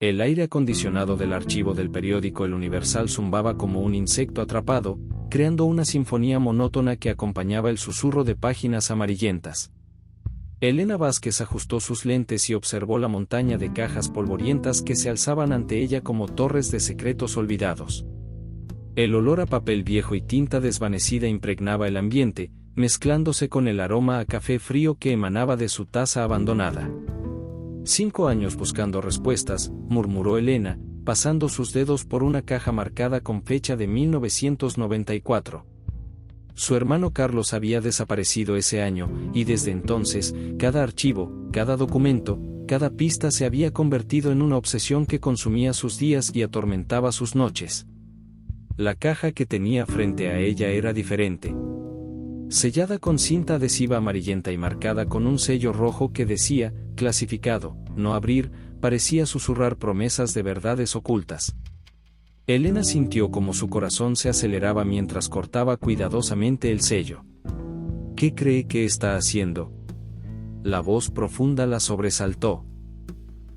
El aire acondicionado del archivo del periódico El Universal zumbaba como un insecto atrapado, creando una sinfonía monótona que acompañaba el susurro de páginas amarillentas. Elena Vázquez ajustó sus lentes y observó la montaña de cajas polvorientas que se alzaban ante ella como torres de secretos olvidados. El olor a papel viejo y tinta desvanecida impregnaba el ambiente, mezclándose con el aroma a café frío que emanaba de su taza abandonada. 5 años buscando respuestas, murmuró Elena, pasando sus dedos por una caja marcada con fecha de 1994. Su hermano Carlos había desaparecido ese año, y desde entonces, cada archivo, cada documento, cada pista se había convertido en una obsesión que consumía sus días y atormentaba sus noches. La caja que tenía frente a ella era diferente. Sellada con cinta adhesiva amarillenta y marcada con un sello rojo que decía, clasificado, no abrir, parecía susurrar promesas de verdades ocultas. Elena sintió como su corazón se aceleraba mientras cortaba cuidadosamente el sello. ¿Qué cree que está haciendo? La voz profunda la sobresaltó.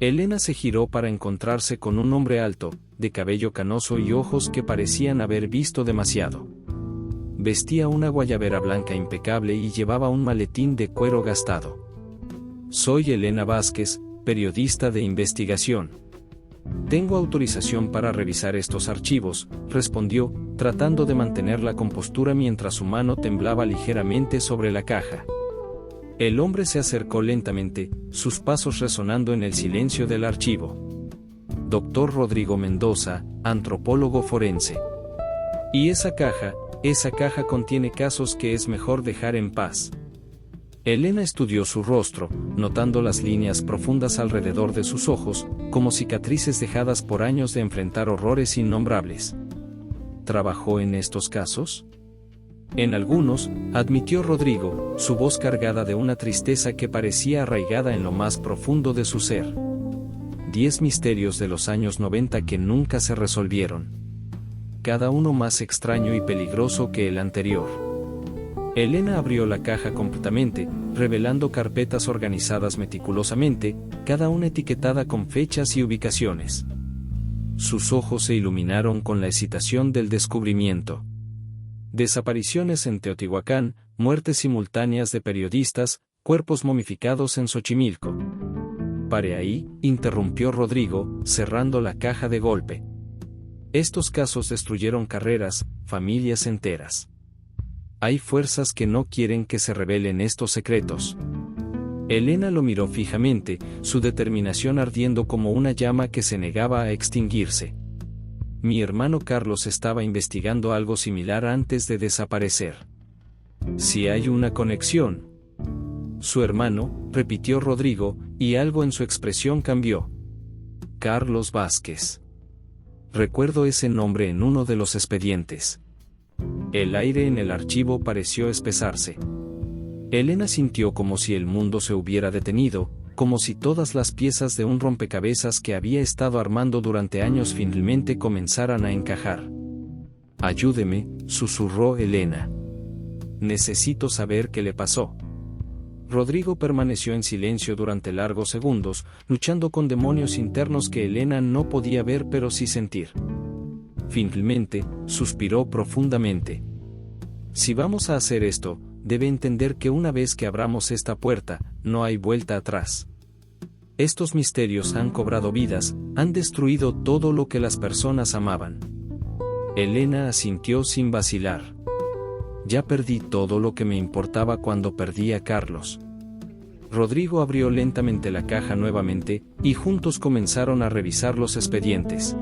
Elena se giró para encontrarse con un hombre alto, de cabello canoso y ojos que parecían haber visto demasiado. Vestía una guayabera blanca impecable y llevaba un maletín de cuero gastado. Soy Elena Vázquez, periodista de investigación. Tengo autorización para revisar estos archivos, respondió, tratando de mantener la compostura mientras su mano temblaba ligeramente sobre la caja. El hombre se acercó lentamente, sus pasos resonando en el silencio del archivo. Dr. Rodrigo Mendoza, antropólogo forense. Y esa caja contiene casos que es mejor dejar en paz. Elena estudió su rostro, notando las líneas profundas alrededor de sus ojos, como cicatrices dejadas por años de enfrentar horrores innombrables. ¿Trabajó en estos casos? En algunos, admitió Rodrigo, su voz cargada de una tristeza que parecía arraigada en lo más profundo de su ser. 10 misterios de los años 90 que nunca se resolvieron. Cada uno más extraño y peligroso que el anterior. Elena abrió la caja completamente, revelando carpetas organizadas meticulosamente, cada una etiquetada con fechas y ubicaciones. Sus ojos se iluminaron con la excitación del descubrimiento. Desapariciones en Teotihuacán, muertes simultáneas de periodistas, cuerpos momificados en Xochimilco. Pare ahí, interrumpió Rodrigo, cerrando la caja de golpe. Estos casos destruyeron carreras, familias enteras. Hay fuerzas que no quieren que se revelen estos secretos. Elena lo miró fijamente, su determinación ardiendo como una llama que se negaba a extinguirse. Mi hermano Carlos estaba investigando algo similar antes de desaparecer. Si hay una conexión. Su hermano, repitió Rodrigo, y algo en su expresión cambió. Carlos Vázquez. Recuerdo ese nombre en uno de los expedientes. El aire en el archivo pareció espesarse. Elena sintió como si el mundo se hubiera detenido, como si todas las piezas de un rompecabezas que había estado armando durante años finalmente comenzaran a encajar. Ayúdeme, susurró Elena. Necesito saber qué le pasó. Rodrigo permaneció en silencio durante largos segundos, luchando con demonios internos que Elena no podía ver pero sí sentir. Finalmente, suspiró profundamente. Si vamos a hacer esto, debe entender que una vez que abramos esta puerta, no hay vuelta atrás. Estos misterios han cobrado vidas, han destruido todo lo que las personas amaban. Elena asintió sin vacilar. Ya perdí todo lo que me importaba cuando perdí a Carlos. Rodrigo abrió lentamente la caja nuevamente, y juntos comenzaron a revisar los expedientes.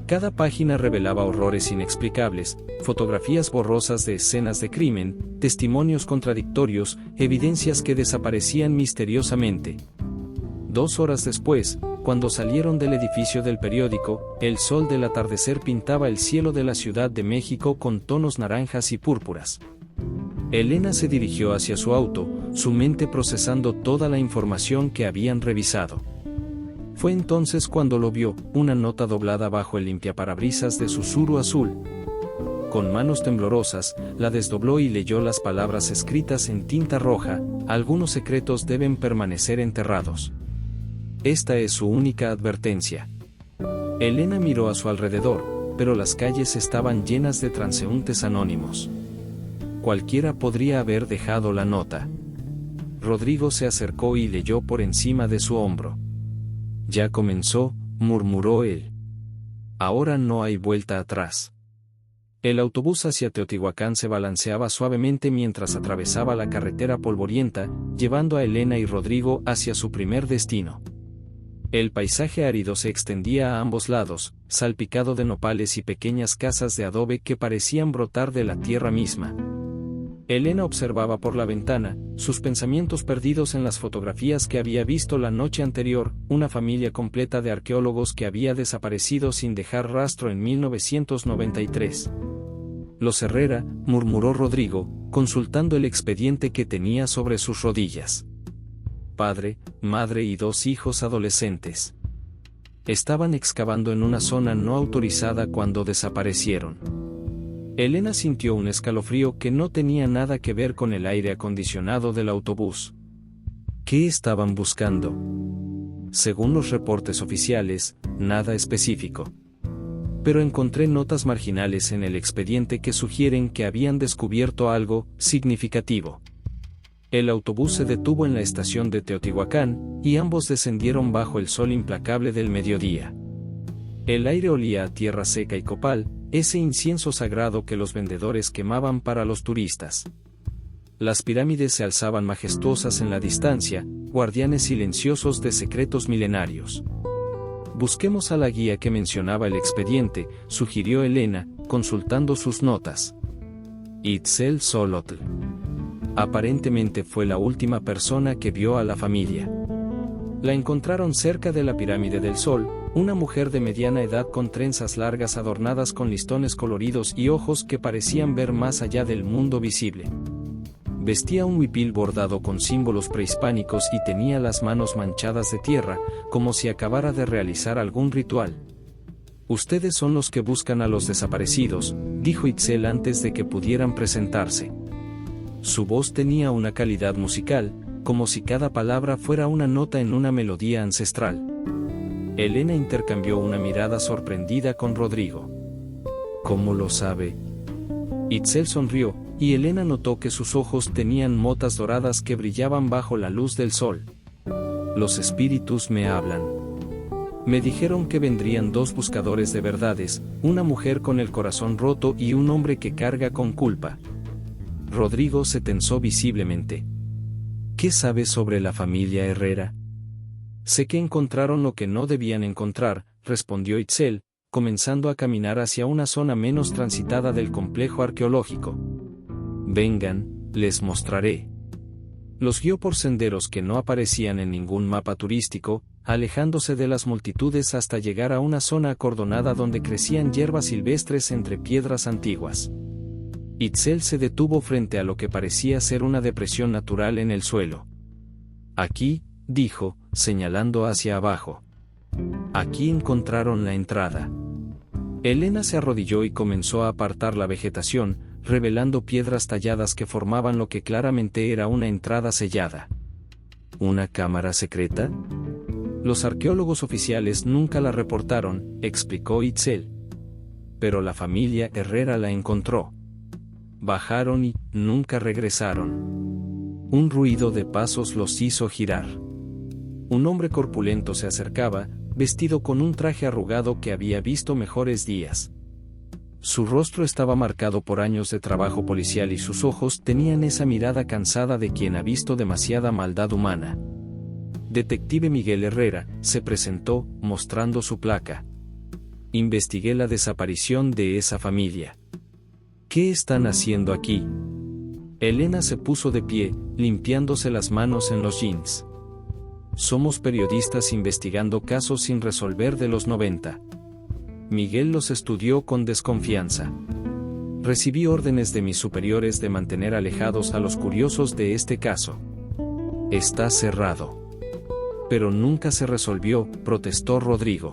Cada página revelaba horrores inexplicables, fotografías borrosas de escenas de crimen, testimonios contradictorios, evidencias que desaparecían misteriosamente. 2 horas después, cuando salieron del edificio del periódico, el sol del atardecer pintaba el cielo de la Ciudad de México con tonos naranjas y púrpuras. Elena se dirigió hacia su auto, su mente procesando toda la información que habían revisado. Fue entonces cuando lo vio, una nota doblada bajo el limpiaparabrisas de susurro azul. Con manos temblorosas, la desdobló y leyó las palabras escritas en tinta roja: algunos secretos deben permanecer enterrados. esta es su única advertencia. Elena miró a su alrededor, pero las calles estaban llenas de transeúntes anónimos. Cualquiera podría haber dejado la nota. Rodrigo se acercó y leyó por encima de su hombro. Ya comenzó, murmuró él. Ahora no hay vuelta atrás. El autobús hacia Teotihuacán se balanceaba suavemente mientras atravesaba la carretera polvorienta, llevando a Elena y Rodrigo hacia su primer destino. El paisaje árido se extendía a ambos lados, salpicado de nopales y pequeñas casas de adobe que parecían brotar de la tierra misma. Elena observaba por la ventana, sus pensamientos perdidos en las fotografías que había visto la noche anterior, una familia completa de arqueólogos que había desaparecido sin dejar rastro en 1993. Los Herrera, murmuró Rodrigo, consultando el expediente que tenía sobre sus rodillas. Padre, madre y 2 hijos adolescentes. Estaban excavando en una zona no autorizada cuando desaparecieron. Elena sintió un escalofrío que no tenía nada que ver con el aire acondicionado del autobús. ¿Qué estaban buscando? Según los reportes oficiales, nada específico. Pero encontré notas marginales en el expediente que sugieren que habían descubierto algo significativo. El autobús se detuvo en la estación de Teotihuacán, y ambos descendieron bajo el sol implacable del mediodía. El aire olía a tierra seca y copal, ese incienso sagrado que los vendedores quemaban para los turistas. Las pirámides se alzaban majestuosas en la distancia, guardianes silenciosos de secretos milenarios. Busquemos a la guía que mencionaba el expediente, sugirió Elena, consultando sus notas. Itzel Solotl. Aparentemente fue la última persona que vio a la familia. La encontraron cerca de la Pirámide del Sol, una mujer de mediana edad con trenzas largas adornadas con listones coloridos y ojos que parecían ver más allá del mundo visible. Vestía un huipil bordado con símbolos prehispánicos y tenía las manos manchadas de tierra, como si acabara de realizar algún ritual. Ustedes son los que buscan a los desaparecidos, dijo Itzel antes de que pudieran presentarse. Su voz tenía una calidad musical, como si cada palabra fuera una nota en una melodía ancestral. Elena intercambió una mirada sorprendida con Rodrigo. ¿Cómo lo sabe? Itzel sonrió, y Elena notó que sus ojos tenían motas doradas que brillaban bajo la luz del sol. Los espíritus me hablan. Me dijeron que vendrían 2 buscadores de verdades, una mujer con el corazón roto y un hombre que carga con culpa. Rodrigo se tensó visiblemente. ¿Qué sabes sobre la familia Herrera? Sé que encontraron lo que no debían encontrar, respondió Itzel, comenzando a caminar hacia una zona menos transitada del complejo arqueológico. Vengan, les mostraré. Los guió por senderos que no aparecían en ningún mapa turístico, alejándose de las multitudes hasta llegar a una zona acordonada donde crecían hierbas silvestres entre piedras antiguas. Itzel se detuvo frente a lo que parecía ser una depresión natural en el suelo. Aquí, dijo, señalando hacia abajo. Aquí encontraron la entrada. Elena se arrodilló y comenzó a apartar la vegetación, revelando piedras talladas que formaban lo que claramente era una entrada sellada. ¿Una cámara secreta? Los arqueólogos oficiales nunca la reportaron, explicó Itzel. Pero la familia Herrera la encontró. Bajaron y nunca regresaron. Un ruido de pasos los hizo girar. Un hombre corpulento se acercaba, vestido con un traje arrugado que había visto mejores días. Su rostro estaba marcado por años de trabajo policial y sus ojos tenían esa mirada cansada de quien ha visto demasiada maldad humana. Detective Miguel Herrera, se presentó, mostrando su placa. Investigué la desaparición de esa familia. ¿Qué están haciendo aquí? Elena se puso de pie, limpiándose las manos en los jeans. Somos periodistas investigando casos sin resolver de los 90. Miguel los estudió con desconfianza. Recibí órdenes de mis superiores de mantener alejados a los curiosos de este caso. Está cerrado. Pero nunca se resolvió, protestó Rodrigo.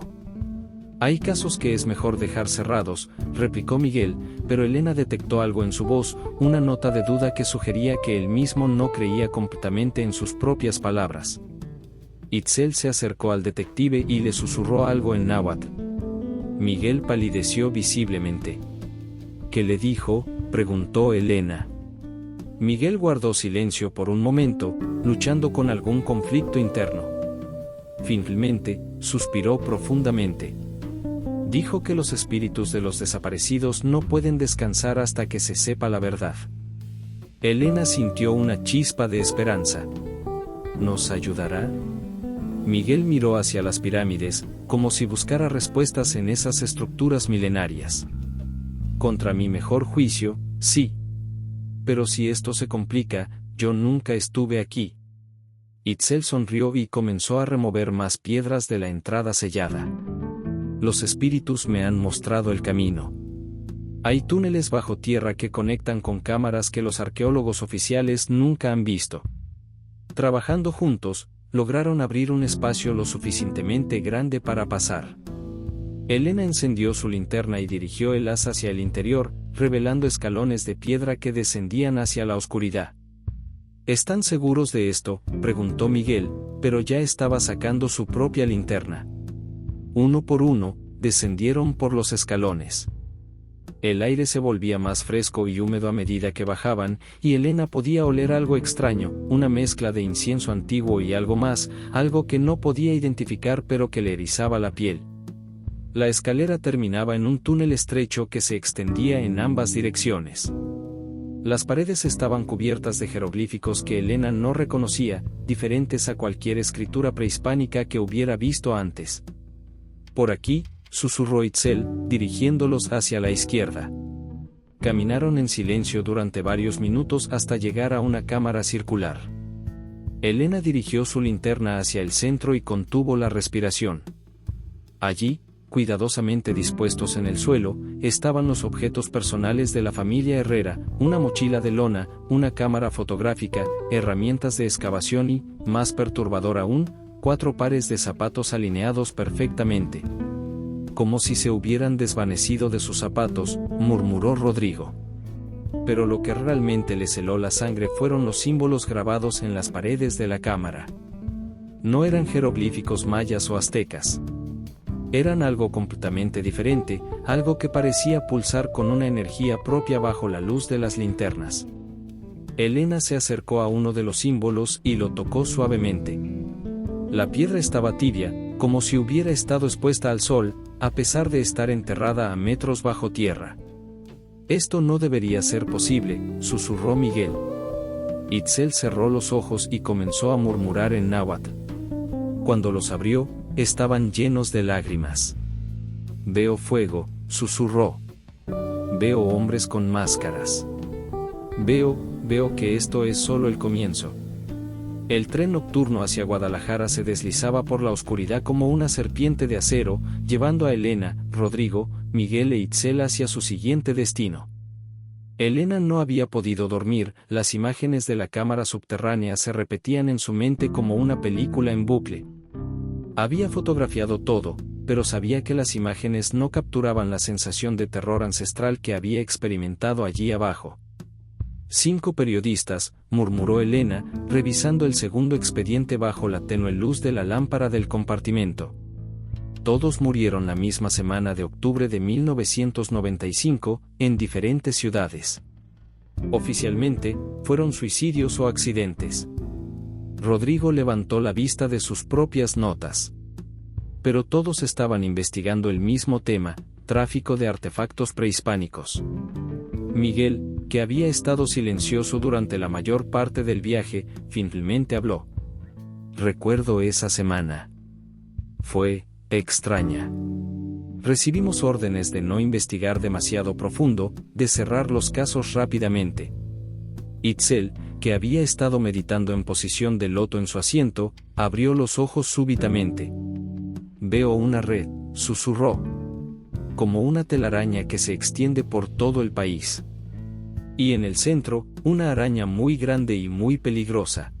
Hay casos que es mejor dejar cerrados, replicó Miguel, pero Elena detectó algo en su voz, una nota de duda que sugería que él mismo no creía completamente en sus propias palabras. Itzel se acercó al detective y le susurró algo en náhuatl. Miguel palideció visiblemente. ¿Qué le dijo?, preguntó Elena. Miguel guardó silencio por un momento, luchando con algún conflicto interno. Finalmente, suspiró profundamente. Dijo que los espíritus de los desaparecidos no pueden descansar hasta que se sepa la verdad. Elena sintió una chispa de esperanza. ¿Nos ayudará? Miguel miró hacia las pirámides, como si buscara respuestas en esas estructuras milenarias. Contra mi mejor juicio, sí. Pero si esto se complica, yo nunca estuve aquí. Itzel sonrió y comenzó a remover más piedras de la entrada sellada. Los espíritus me han mostrado el camino. Hay túneles bajo tierra que conectan con cámaras que los arqueólogos oficiales nunca han visto. Trabajando juntos, lograron abrir un espacio lo suficientemente grande para pasar. Elena encendió su linterna y dirigió el haz hacia el interior, revelando escalones de piedra que descendían hacia la oscuridad. ¿Están seguros de esto?, preguntó Miguel, pero ya estaba sacando su propia linterna. Uno por uno, descendieron por los escalones. El aire se volvía más fresco y húmedo a medida que bajaban, y Elena podía oler algo extraño, una mezcla de incienso antiguo y algo más, algo que no podía identificar pero que le erizaba la piel. La escalera terminaba en un túnel estrecho que se extendía en ambas direcciones. Las paredes estaban cubiertas de jeroglíficos que Elena no reconocía, diferentes a cualquier escritura prehispánica que hubiera visto antes. Por aquí, susurró Itzel, dirigiéndolos hacia la izquierda. Caminaron en silencio durante varios minutos hasta llegar a una cámara circular. Elena dirigió su linterna hacia el centro y contuvo la respiración. Allí, cuidadosamente dispuestos en el suelo, estaban los objetos personales de la familia Herrera, una mochila de lona, una cámara fotográfica, herramientas de excavación y, más perturbador aún, 4 pares de zapatos alineados perfectamente. Como si se hubieran desvanecido de sus zapatos, murmuró Rodrigo. Pero lo que realmente les heló la sangre fueron los símbolos grabados en las paredes de la cámara. No eran jeroglíficos mayas o aztecas. Eran algo completamente diferente, algo que parecía pulsar con una energía propia bajo la luz de las linternas. Elena se acercó a uno de los símbolos y lo tocó suavemente. La piedra estaba tibia, como si hubiera estado expuesta al sol, a pesar de estar enterrada a metros bajo tierra. Esto no debería ser posible, susurró Miguel. Itzel cerró los ojos y comenzó a murmurar en náhuatl. Cuando los abrió, estaban llenos de lágrimas. Veo fuego, susurró. Veo hombres con máscaras. Veo que esto es solo el comienzo. El tren nocturno hacia Guadalajara se deslizaba por la oscuridad como una serpiente de acero, llevando a Elena, Rodrigo, Miguel e Itzel hacia su siguiente destino. Elena no había podido dormir, las imágenes de la cámara subterránea se repetían en su mente como una película en bucle. Había fotografiado todo, pero sabía que las imágenes no capturaban la sensación de terror ancestral que había experimentado allí abajo. 5 periodistas, murmuró Elena, revisando el segundo expediente bajo la tenue luz de la lámpara del compartimento. Todos murieron la misma semana de octubre de 1995, en diferentes ciudades. Oficialmente, fueron suicidios o accidentes. Rodrigo levantó la vista de sus propias notas. Pero todos estaban investigando el mismo tema, tráfico de artefactos prehispánicos. Miguel, que había estado silencioso durante la mayor parte del viaje, finalmente habló. Recuerdo esa semana. Fue extraña. Recibimos órdenes de no investigar demasiado profundo, de cerrar los casos rápidamente. Itzel, que había estado meditando en posición de loto en su asiento, abrió los ojos súbitamente. Veo una red, susurró. Como una telaraña que se extiende por todo el país. Y en el centro, una araña muy grande y muy peligrosa.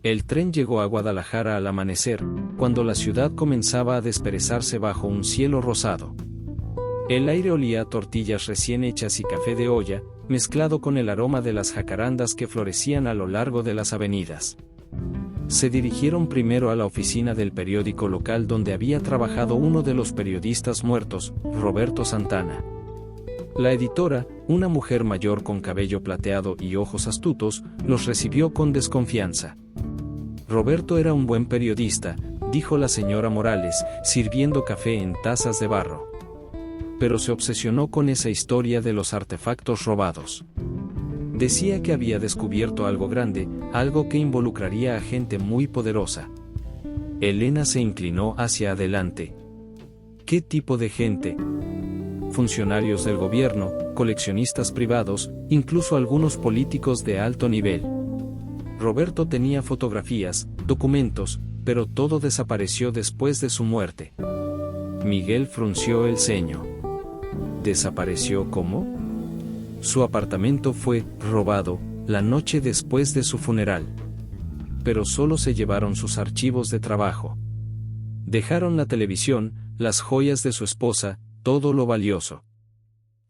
El tren llegó a Guadalajara al amanecer, cuando la ciudad comenzaba a desperezarse bajo un cielo rosado. El aire olía a tortillas recién hechas y café de olla, mezclado con el aroma de las jacarandas que florecían a lo largo de las avenidas. Se dirigieron primero a la oficina del periódico local donde había trabajado uno de los periodistas muertos, Roberto Santana. La editora, una mujer mayor con cabello plateado y ojos astutos, los recibió con desconfianza. Roberto era un buen periodista, dijo la señora Morales, sirviendo café en tazas de barro. Pero se obsesionó con esa historia de los artefactos robados. Decía que había descubierto algo grande, algo que involucraría a gente muy poderosa. Elena se inclinó hacia adelante. ¿Qué tipo de gente? Funcionarios del gobierno, coleccionistas privados, incluso algunos políticos de alto nivel. Roberto tenía fotografías, documentos, pero todo desapareció después de su muerte. Miguel frunció el ceño. ¿Desapareció cómo? Su apartamento fue robado la noche después de su funeral. Pero solo se llevaron sus archivos de trabajo. Dejaron la televisión, las joyas de su esposa, todo lo valioso.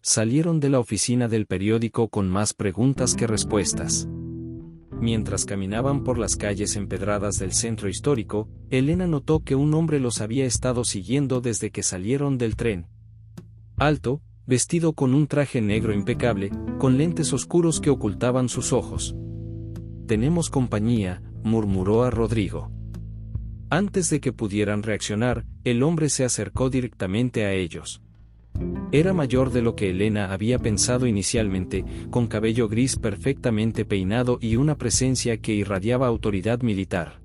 Salieron de la oficina del periódico con más preguntas que respuestas. Mientras caminaban por las calles empedradas del centro histórico, Elena notó que un hombre los había estado siguiendo desde que salieron del tren. Alto, vestido con un traje negro impecable, con lentes oscuros que ocultaban sus ojos. «Tenemos compañía», murmuró a Rodrigo. Antes de que pudieran reaccionar, el hombre se acercó directamente a ellos. Era mayor de lo que Elena había pensado inicialmente, con cabello gris perfectamente peinado y una presencia que irradiaba autoridad militar.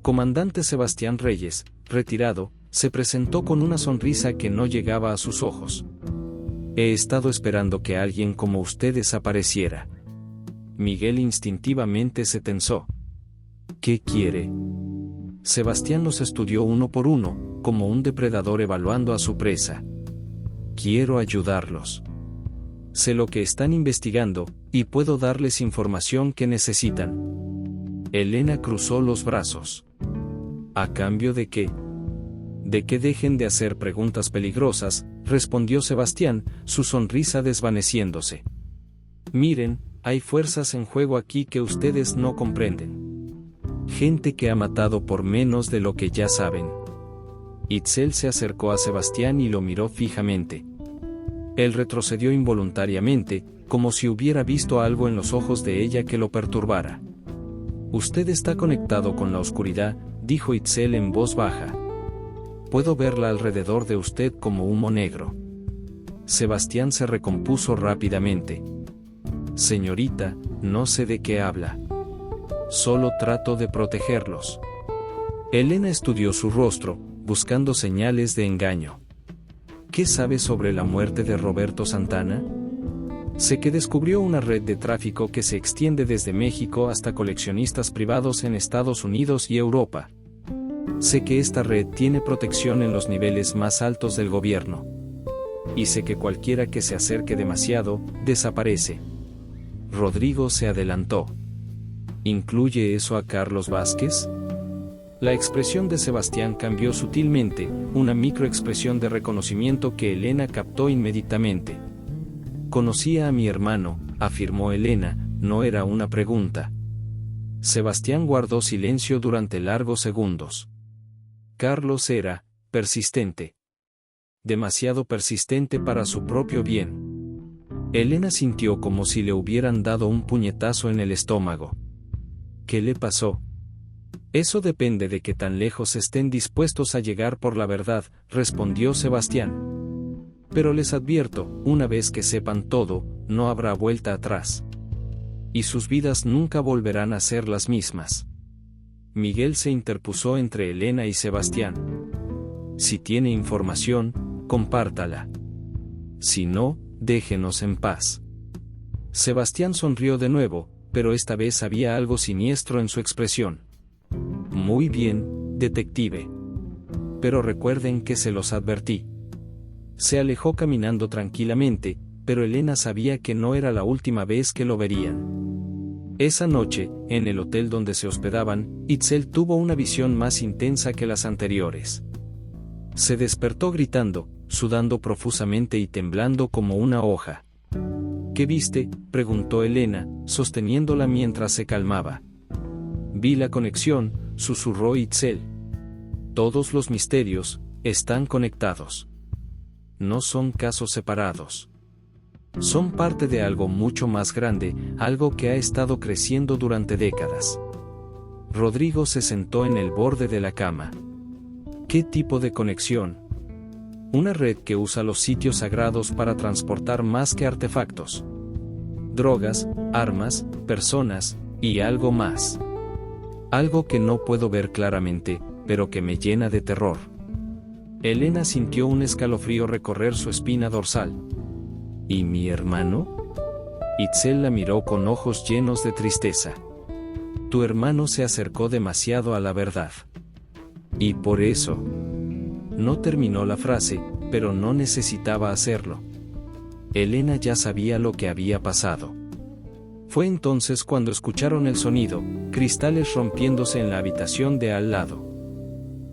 Comandante Sebastián Reyes, retirado, se presentó con una sonrisa que no llegaba a sus ojos. He estado esperando que alguien como usted desapareciera. Miguel instintivamente se tensó. ¿Qué quiere? Sebastián los estudió uno por uno, como un depredador evaluando a su presa. Quiero ayudarlos. Sé lo que están investigando, y puedo darles información que necesitan. Elena cruzó los brazos. ¿A cambio de qué? De que dejen de hacer preguntas peligrosas, respondió Sebastián, su sonrisa desvaneciéndose. Miren, hay fuerzas en juego aquí que ustedes no comprenden. Gente que ha matado por menos de lo que ya saben. Itzel se acercó a Sebastián y lo miró fijamente. Él retrocedió involuntariamente, como si hubiera visto algo en los ojos de ella que lo perturbara. Usted está conectado con la oscuridad, dijo Itzel en voz baja. Puedo verla alrededor de usted como humo negro. Sebastián se recompuso rápidamente. Señorita, no sé de qué habla. Solo trato de protegerlos. Elena estudió su rostro, buscando señales de engaño. ¿Qué sabe sobre la muerte de Roberto Santana? Sé que descubrió una red de tráfico que se extiende desde México hasta coleccionistas privados en Estados Unidos y Europa. Sé que esta red tiene protección en los niveles más altos del gobierno. Y sé que cualquiera que se acerque demasiado, desaparece. Rodrigo se adelantó. ¿Incluye eso a Carlos Vázquez? La expresión de Sebastián cambió sutilmente, una microexpresión de reconocimiento que Elena captó inmediatamente. Conocía a mi hermano, afirmó Elena, no era una pregunta. Sebastián guardó silencio durante largos segundos. Carlos era persistente. Demasiado persistente para su propio bien. Elena sintió como si le hubieran dado un puñetazo en el estómago. ¿Qué le pasó? Eso depende de qué tan lejos estén dispuestos a llegar por la verdad, respondió Sebastián. Pero les advierto, una vez que sepan todo, no habrá vuelta atrás. Y sus vidas nunca volverán a ser las mismas. Miguel se interpuso entre Elena y Sebastián. Si tiene información, compártala. Si no, déjenos en paz. Sebastián sonrió de nuevo, pero esta vez había algo siniestro en su expresión. Muy bien, detective. Pero recuerden que se los advertí. Se alejó caminando tranquilamente, pero Elena sabía que no era la última vez que lo verían. Esa noche, en el hotel donde se hospedaban, Itzel tuvo una visión más intensa que las anteriores. Se despertó gritando, sudando profusamente y temblando como una hoja. ¿Qué viste?, preguntó Elena, sosteniéndola mientras se calmaba. Vi la conexión, susurró Itzel. Todos los misterios están conectados. No son casos separados. Son parte de algo mucho más grande, algo que ha estado creciendo durante décadas. Rodrigo se sentó en el borde de la cama. ¿Qué tipo de conexión? Una red que usa los sitios sagrados para transportar más que artefactos. Drogas, armas, personas, y algo más. Algo que no puedo ver claramente, pero que me llena de terror. Elena sintió un escalofrío recorrer su espina dorsal. ¿Y mi hermano? Itzel la miró con ojos llenos de tristeza. Tu hermano se acercó demasiado a la verdad. Y por eso. No terminó la frase, pero no necesitaba hacerlo. Elena ya sabía lo que había pasado. Fue entonces cuando escucharon el sonido, cristales rompiéndose en la habitación de al lado.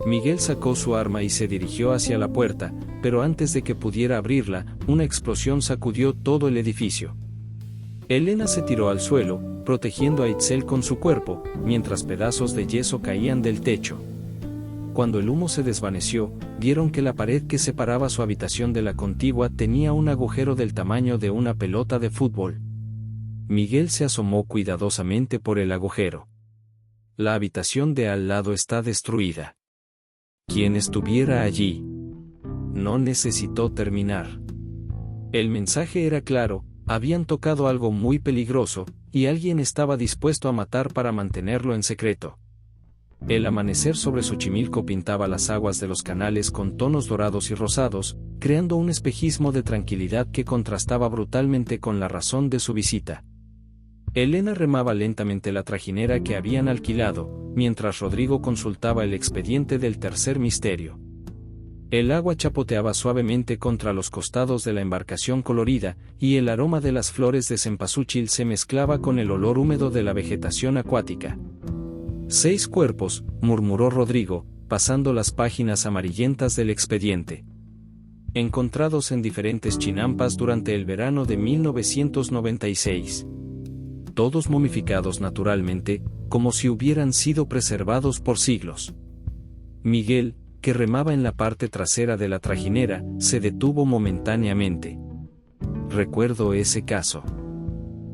Miguel sacó su arma y se dirigió hacia la puerta, pero antes de que pudiera abrirla, una explosión sacudió todo el edificio. Elena se tiró al suelo, protegiendo a Itzel con su cuerpo, mientras pedazos de yeso caían del techo. Cuando el humo se desvaneció, vieron que la pared que separaba su habitación de la contigua tenía un agujero del tamaño de una pelota de fútbol. Miguel se asomó cuidadosamente por el agujero. La habitación de al lado está destruida. Quien estuviera allí. No necesitó terminar. El mensaje era claro, habían tocado algo muy peligroso, y alguien estaba dispuesto a matar para mantenerlo en secreto. El amanecer sobre Xochimilco pintaba las aguas de los canales con tonos dorados y rosados, creando un espejismo de tranquilidad que contrastaba brutalmente con la razón de su visita. Elena remaba lentamente la trajinera que habían alquilado, mientras Rodrigo consultaba el expediente del tercer misterio. El agua chapoteaba suavemente contra los costados de la embarcación colorida, y el aroma de las flores de cempasúchil se mezclaba con el olor húmedo de la vegetación acuática. 6 cuerpos, murmuró Rodrigo, pasando las páginas amarillentas del expediente. Encontrados en diferentes chinampas durante el verano de 1996. Todos momificados naturalmente, como si hubieran sido preservados por siglos. Miguel, que remaba en la parte trasera de la trajinera, se detuvo momentáneamente. Recuerdo ese caso.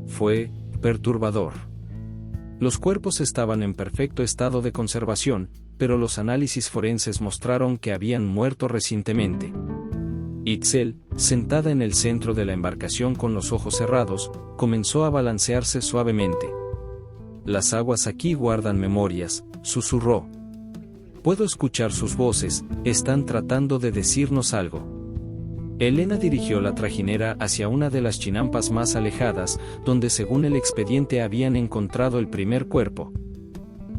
Fue perturbador. Los cuerpos estaban en perfecto estado de conservación, pero los análisis forenses mostraron que habían muerto recientemente. Itzel, sentada en el centro de la embarcación con los ojos cerrados, comenzó a balancearse suavemente. Las aguas aquí guardan memorias, susurró. Puedo escuchar sus voces, están tratando de decirnos algo. Elena dirigió la trajinera hacia una de las chinampas más alejadas, donde según el expediente habían encontrado el primer cuerpo.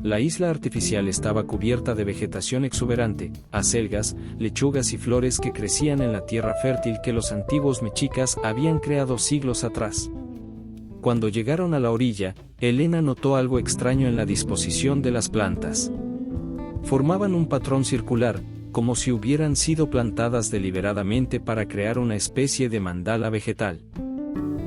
La isla artificial estaba cubierta de vegetación exuberante, acelgas, lechugas y flores que crecían en la tierra fértil que los antiguos mexicas habían creado siglos atrás. Cuando llegaron a la orilla, Elena notó algo extraño en la disposición de las plantas. Formaban un patrón circular, como si hubieran sido plantadas deliberadamente para crear una especie de mandala vegetal.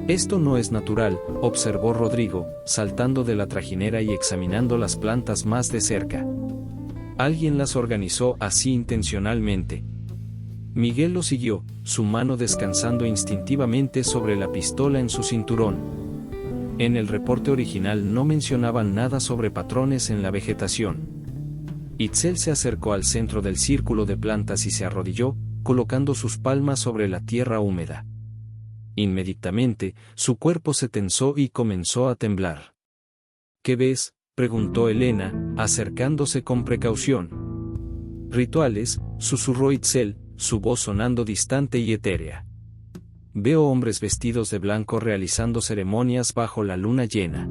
Esto no es natural, observó Rodrigo, saltando de la trajinera y examinando las plantas más de cerca. Alguien las organizó así intencionalmente. Miguel lo siguió, su mano descansando instintivamente sobre la pistola en su cinturón. En el reporte original no mencionaban nada sobre patrones en la vegetación. Itzel se acercó al centro del círculo de plantas y se arrodilló, colocando sus palmas sobre la tierra húmeda. Inmediatamente, su cuerpo se tensó y comenzó a temblar. ¿Qué ves?, preguntó Elena, acercándose con precaución. Rituales, susurró Itzel, su voz sonando distante y etérea. Veo hombres vestidos de blanco realizando ceremonias bajo la luna llena.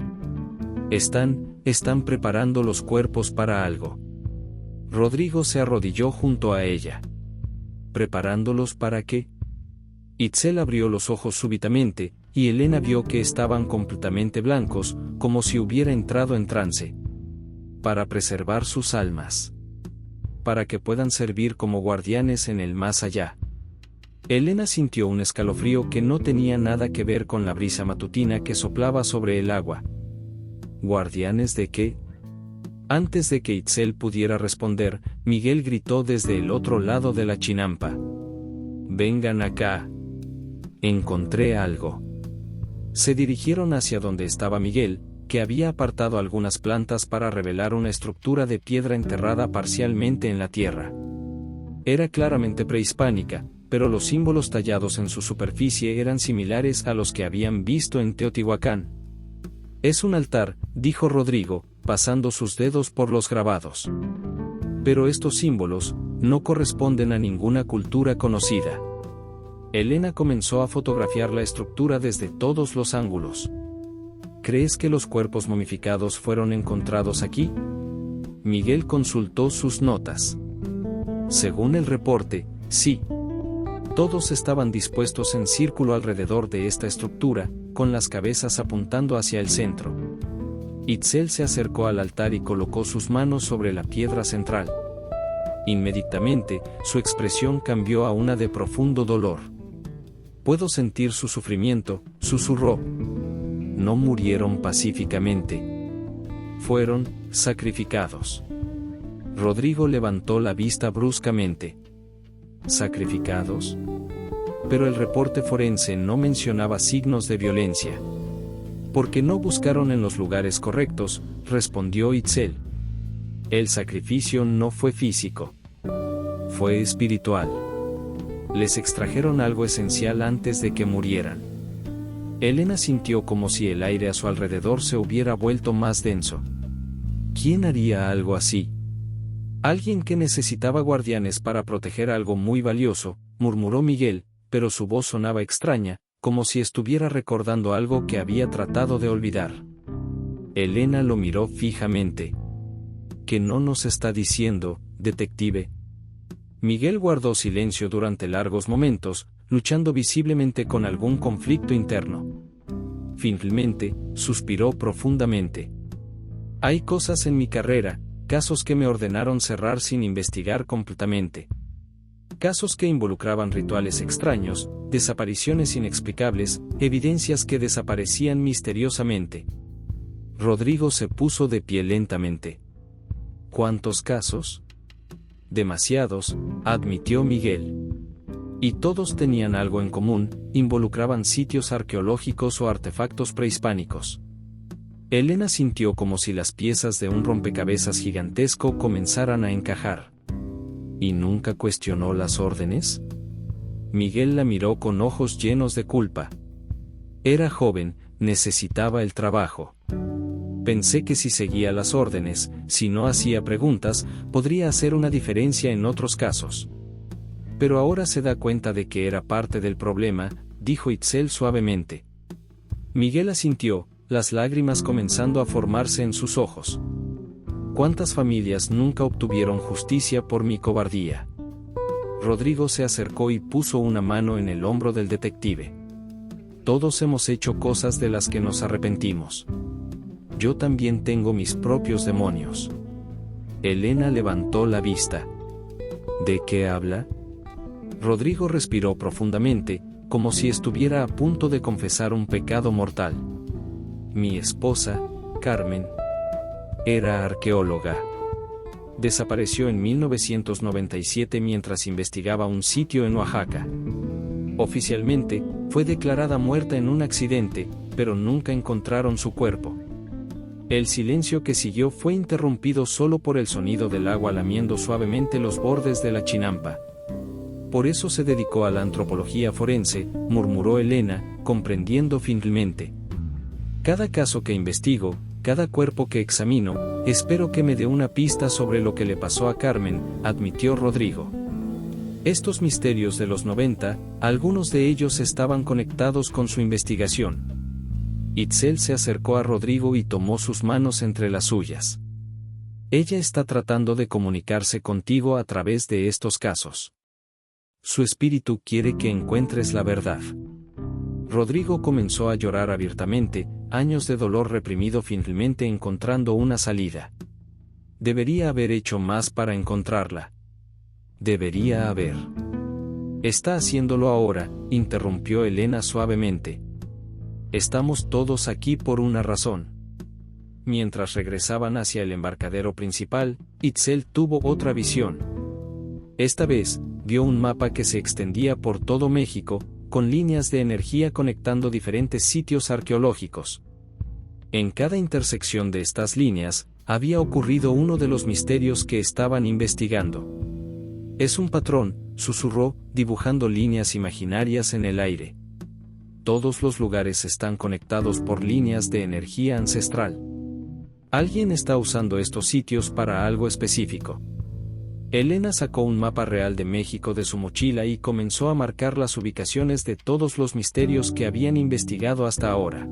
Están preparando los cuerpos para algo. Rodrigo se arrodilló junto a ella. ¿Preparándolos para qué? Itzel abrió los ojos súbitamente, y Elena vio que estaban completamente blancos, como si hubiera entrado en trance. Para preservar sus almas. Para que puedan servir como guardianes en el más allá. Elena sintió un escalofrío que no tenía nada que ver con la brisa matutina que soplaba sobre el agua. ¿Guardianes de qué? Antes de que Itzel pudiera responder, Miguel gritó desde el otro lado de la chinampa. «Vengan acá. Encontré algo». Se dirigieron hacia donde estaba Miguel, que había apartado algunas plantas para revelar una estructura de piedra enterrada parcialmente en la tierra. Era claramente prehispánica, pero los símbolos tallados en su superficie eran similares a los que habían visto en Teotihuacán. «Es un altar», dijo Rodrigo, pasando sus dedos por los grabados. «Pero estos símbolos no corresponden a ninguna cultura conocida». Elena comenzó a fotografiar la estructura desde todos los ángulos. «¿Crees que los cuerpos momificados fueron encontrados aquí?». Miguel consultó sus notas. «Según el reporte, sí. Todos estaban dispuestos en círculo alrededor de esta estructura, con las cabezas apuntando hacia el centro». Itzel se acercó al altar y colocó sus manos sobre la piedra central. Inmediatamente, su expresión cambió a una de profundo dolor. «Puedo sentir su sufrimiento», susurró. «No murieron pacíficamente. Fueron sacrificados». Rodrigo levantó la vista bruscamente. ¿Sacrificados? Pero el reporte forense no mencionaba signos de violencia. «Porque no buscaron en los lugares correctos», respondió Itzel. «El sacrificio no fue físico. Fue espiritual. Les extrajeron algo esencial antes de que murieran». Elena sintió como si el aire a su alrededor se hubiera vuelto más denso. ¿Quién haría algo así? «Alguien que necesitaba guardianes para proteger algo muy valioso», murmuró Miguel, pero su voz sonaba extraña, como si estuviera recordando algo que había tratado de olvidar. Elena lo miró fijamente. «¿Qué no nos está diciendo, detective?». Miguel guardó silencio durante largos momentos, luchando visiblemente con algún conflicto interno. Finalmente, suspiró profundamente. «Hay cosas en mi carrera, casos que me ordenaron cerrar sin investigar completamente. Casos que involucraban rituales extraños, desapariciones inexplicables, evidencias que desaparecían misteriosamente». Rodrigo se puso de pie lentamente. «¿Cuántos casos?». «Demasiados», admitió Miguel. «Y todos tenían algo en común, involucraban sitios arqueológicos o artefactos prehispánicos». Elena sintió como si las piezas de un rompecabezas gigantesco comenzaran a encajar. ¿Y nunca cuestionó las órdenes?». Miguel la miró con ojos llenos de culpa. «Era joven, necesitaba el trabajo. Pensé que si seguía las órdenes, si no hacía preguntas, podría hacer una diferencia en otros casos. Pero ahora se da cuenta de que era parte del problema», dijo Itzel suavemente. Miguel asintió, las lágrimas comenzando a formarse en sus ojos. «¿Cuántas familias nunca obtuvieron justicia por mi cobardía?». Rodrigo se acercó y puso una mano en el hombro del detective. «Todos hemos hecho cosas de las que nos arrepentimos. Yo también tengo mis propios demonios». Elena levantó la vista. «¿De qué habla?». Rodrigo respiró profundamente, como si estuviera a punto de confesar un pecado mortal. «Mi esposa, Carmen, era arqueóloga. Desapareció en 1997 mientras investigaba un sitio en Oaxaca. Oficialmente, fue declarada muerta en un accidente, pero nunca encontraron su cuerpo». El silencio que siguió fue interrumpido solo por el sonido del agua lamiendo suavemente los bordes de la chinampa. «Por eso se dedicó a la antropología forense», murmuró Elena, comprendiendo finalmente. «Cada caso que investigo, cada cuerpo que examino, espero que me dé una pista sobre lo que le pasó a Carmen», admitió Rodrigo. «Estos misterios de los 90, algunos de ellos estaban conectados con su investigación». Itzel se acercó a Rodrigo y tomó sus manos entre las suyas. «Ella está tratando de comunicarse contigo a través de estos casos. Su espíritu quiere que encuentres la verdad». Rodrigo comenzó a llorar abiertamente, años de dolor reprimido finalmente encontrando una salida. «Debería haber hecho más para encontrarla. Debería haber». «Está haciéndolo ahora», interrumpió Elena suavemente. «Estamos todos aquí por una razón». mientras regresaban hacia el embarcadero principal, Itzel tuvo otra visión. Esta vez, vio un mapa que se extendía por todo México, con líneas de energía conectando diferentes sitios arqueológicos. En cada intersección de estas líneas, había ocurrido uno de los misterios que estaban investigando. Es un patrón, susurró, dibujando líneas imaginarias en el aire. Todos los lugares están conectados por líneas de energía ancestral. Alguien está usando estos sitios para algo específico. Elena sacó un mapa real de México de su mochila y comenzó a marcar las ubicaciones de todos los misterios que habían investigado hasta ahora.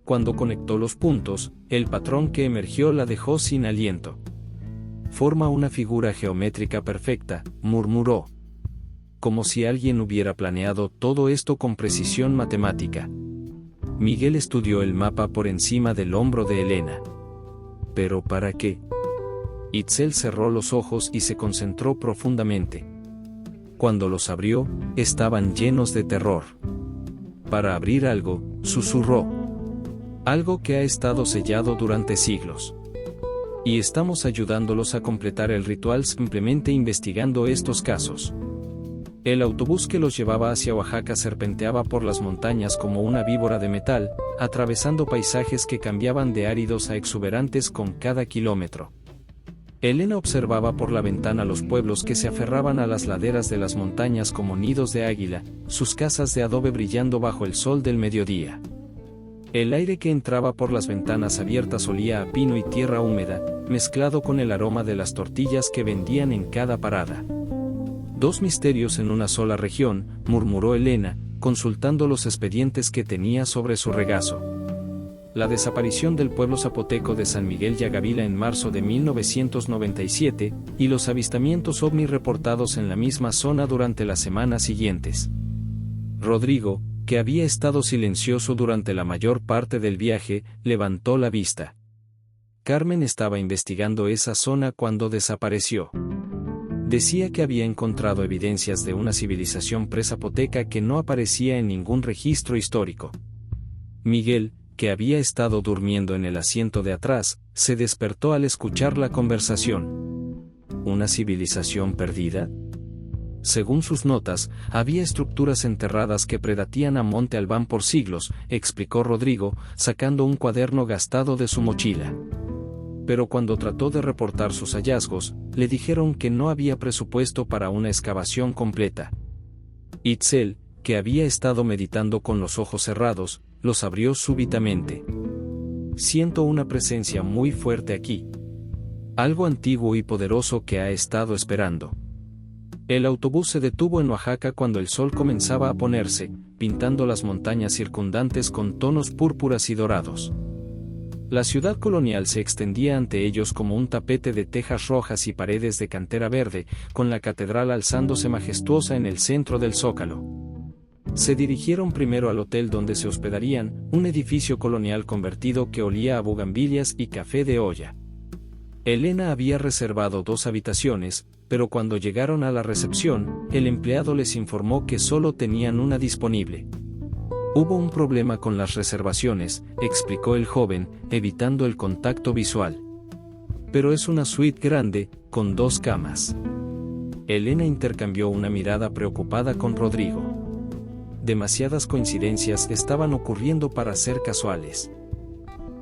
Cuando conectó los puntos, el patrón que emergió la dejó sin aliento. Forma una figura geométrica perfecta, murmuró. Como si alguien hubiera planeado todo esto con precisión matemática. Miguel estudió el mapa por encima del hombro de Elena. ¿Pero para qué? Itzel cerró los ojos y se concentró profundamente. Cuando los abrió, estaban llenos de terror. Para abrir algo, susurró. Algo que ha estado sellado durante siglos. Y estamos ayudándolos a completar el ritual simplemente investigando estos casos. El autobús que los llevaba hacia Oaxaca serpenteaba por las montañas como una víbora de metal, atravesando paisajes que cambiaban de áridos a exuberantes con cada kilómetro. Elena observaba por la ventana los pueblos que se aferraban a las laderas de las montañas como nidos de águila, sus casas de adobe brillando bajo el sol del mediodía. El aire que entraba por las ventanas abiertas olía a pino y tierra húmeda, mezclado con el aroma de las tortillas que vendían en cada parada. Dos misterios en una sola región, murmuró Elena, consultando los expedientes que tenía sobre su regazo. La desaparición del pueblo zapoteco de San Miguel Yagavila en marzo de 1997, y los avistamientos ovni reportados en la misma zona durante las semanas siguientes. Rodrigo, que había estado silencioso durante la mayor parte del viaje, levantó la vista. Carmen estaba investigando esa zona cuando desapareció. Decía que había encontrado evidencias de una civilización prezapoteca que no aparecía en ningún registro histórico. Miguel, que había estado durmiendo en el asiento de atrás, se despertó al escuchar la conversación. ¿Una civilización perdida? Según sus notas, había estructuras enterradas que predatían a Monte Albán por siglos, explicó Rodrigo, sacando un cuaderno gastado de su mochila. Pero cuando trató de reportar sus hallazgos, le dijeron que no había presupuesto para una excavación completa. Itzel, que había estado meditando con los ojos cerrados, los abrió súbitamente. Siento una presencia muy fuerte aquí. Algo antiguo y poderoso que ha estado esperando. El autobús se detuvo en Oaxaca cuando el sol comenzaba a ponerse, pintando las montañas circundantes con tonos púrpuras y dorados. La ciudad colonial se extendía ante ellos como un tapete de tejas rojas y paredes de cantera verde, con la catedral alzándose majestuosa en el centro del zócalo. Se dirigieron primero al hotel donde se hospedarían, un edificio colonial convertido que olía a bugambilias y café de olla. Elena había reservado 2 habitaciones, pero cuando llegaron a la recepción, el empleado les informó que solo tenían una disponible. Hubo un problema con las reservaciones, explicó el joven, evitando el contacto visual. Pero es una suite grande, con 2 camas. Elena intercambió una mirada preocupada con Rodrigo. Demasiadas coincidencias estaban ocurriendo para ser casuales.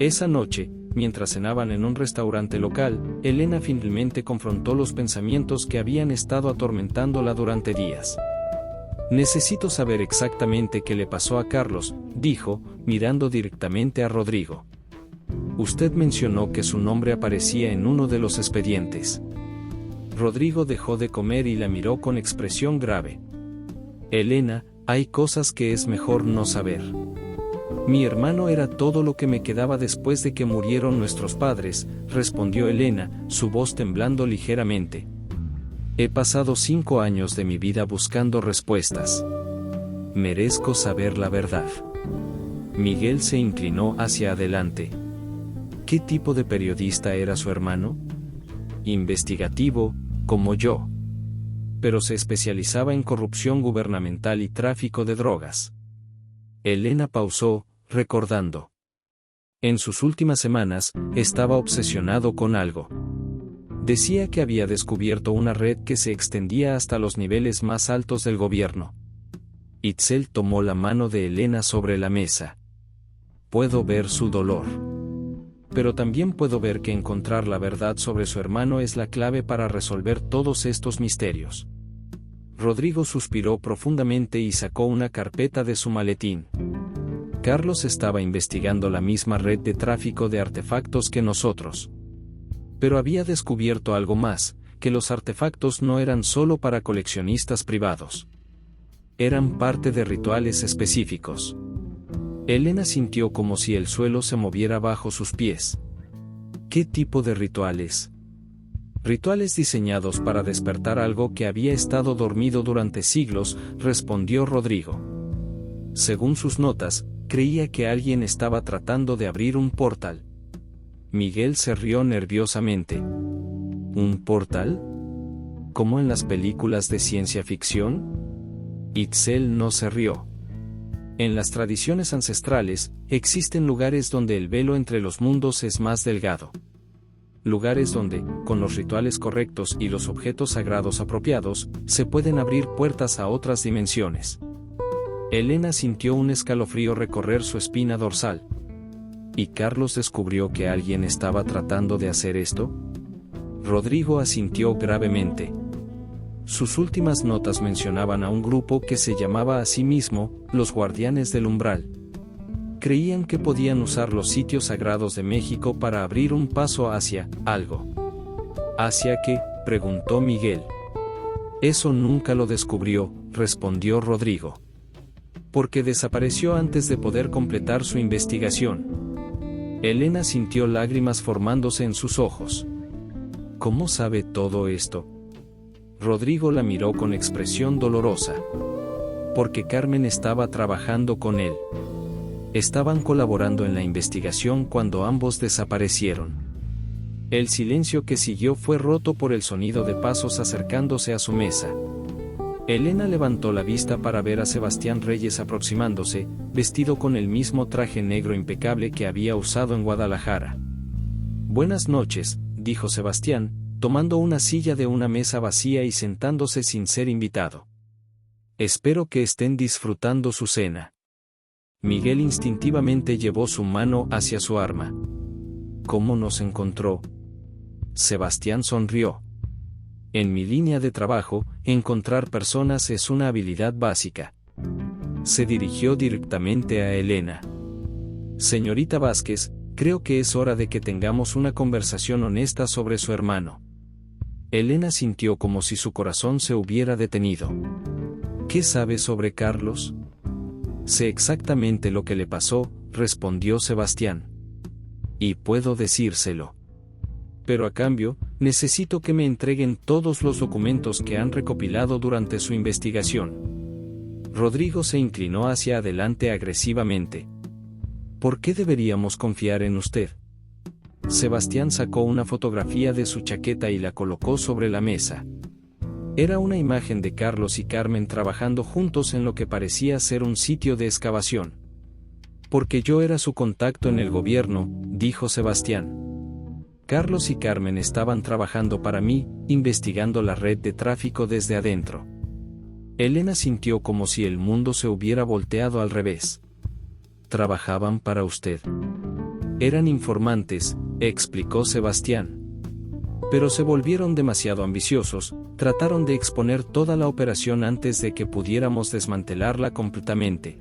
Esa noche, mientras cenaban en un restaurante local, Elena finalmente confrontó los pensamientos que habían estado atormentándola durante días. Necesito saber exactamente qué le pasó a Carlos, dijo, mirando directamente a Rodrigo. Usted mencionó que su nombre aparecía en uno de los expedientes. Rodrigo dejó de comer y la miró con expresión grave. Elena, hay cosas que es mejor no saber. Mi hermano era todo lo que me quedaba después de que murieron nuestros padres, respondió Elena, su voz temblando ligeramente. He pasado 5 años de mi vida buscando respuestas. Merezco saber la verdad. Miguel se inclinó hacia adelante. ¿Qué tipo de periodista era su hermano? Investigativo, como yo. Pero se especializaba en corrupción gubernamental y tráfico de drogas. Elena pausó, recordando. En sus últimas semanas, estaba obsesionado con algo. Decía que había descubierto una red que se extendía hasta los niveles más altos del gobierno. Itzel tomó la mano de Elena sobre la mesa. Puedo ver su dolor. Pero también puedo ver que encontrar la verdad sobre su hermano es la clave para resolver todos estos misterios. Rodrigo suspiró profundamente y sacó una carpeta de su maletín. Carlos estaba investigando la misma red de tráfico de artefactos que nosotros. Pero había descubierto algo más, que los artefactos no eran solo para coleccionistas privados. Eran parte de rituales específicos. Elena sintió como si el suelo se moviera bajo sus pies. ¿Qué tipo de rituales? Rituales diseñados para despertar algo que había estado dormido durante siglos, respondió Rodrigo. Según sus notas, creía que alguien estaba tratando de abrir un portal. Miguel se rió nerviosamente. ¿Un portal? ¿Como en las películas de ciencia ficción? Itzel no se rió. En las tradiciones ancestrales, existen lugares donde el velo entre los mundos es más delgado. Lugares donde, con los rituales correctos y los objetos sagrados apropiados, se pueden abrir puertas a otras dimensiones. Elena sintió un escalofrío recorrer su espina dorsal. ¿Y Carlos descubrió que alguien estaba tratando de hacer esto? Rodrigo asintió gravemente. Sus últimas notas mencionaban a un grupo que se llamaba a sí mismo, los Guardianes del Umbral. Creían que podían usar los sitios sagrados de México para abrir un paso hacia algo. ¿Hacia qué?, preguntó Miguel. Eso nunca lo descubrió, respondió Rodrigo. Porque desapareció antes de poder completar su investigación. Elena sintió lágrimas formándose en sus ojos. ¿Cómo sabe todo esto? Rodrigo la miró con expresión dolorosa. Porque Carmen estaba trabajando con él. Estaban colaborando en la investigación cuando ambos desaparecieron. El silencio que siguió fue roto por el sonido de pasos acercándose a su mesa. Elena levantó la vista para ver a Sebastián Reyes aproximándose, vestido con el mismo traje negro impecable que había usado en Guadalajara. Buenas noches, dijo Sebastián, tomando una silla de una mesa vacía y sentándose sin ser invitado. Espero que estén disfrutando su cena. Miguel instintivamente llevó su mano hacia su arma. ¿Cómo nos encontró? Sebastián sonrió. En mi línea de trabajo, encontrar personas es una habilidad básica. Se dirigió directamente a Elena. Señorita Vázquez, creo que es hora de que tengamos una conversación honesta sobre su hermano. Elena sintió como si su corazón se hubiera detenido. ¿Qué sabe sobre Carlos? Sé exactamente lo que le pasó, respondió Sebastián. Y puedo decírselo. Pero a cambio, necesito que me entreguen todos los documentos que han recopilado durante su investigación. Rodrigo se inclinó hacia adelante agresivamente. ¿Por qué deberíamos confiar en usted? Sebastián sacó una fotografía de su chaqueta y la colocó sobre la mesa. Era una imagen de Carlos y Carmen trabajando juntos en lo que parecía ser un sitio de excavación. Porque yo era su contacto en el gobierno, dijo Sebastián. Carlos y Carmen estaban trabajando para mí, investigando la red de tráfico desde adentro. Elena sintió como si el mundo se hubiera volteado al revés. ¿Trabajaban para usted? Eran informantes, explicó Sebastián. Pero se volvieron demasiado ambiciosos, trataron de exponer toda la operación antes de que pudiéramos desmantelarla completamente.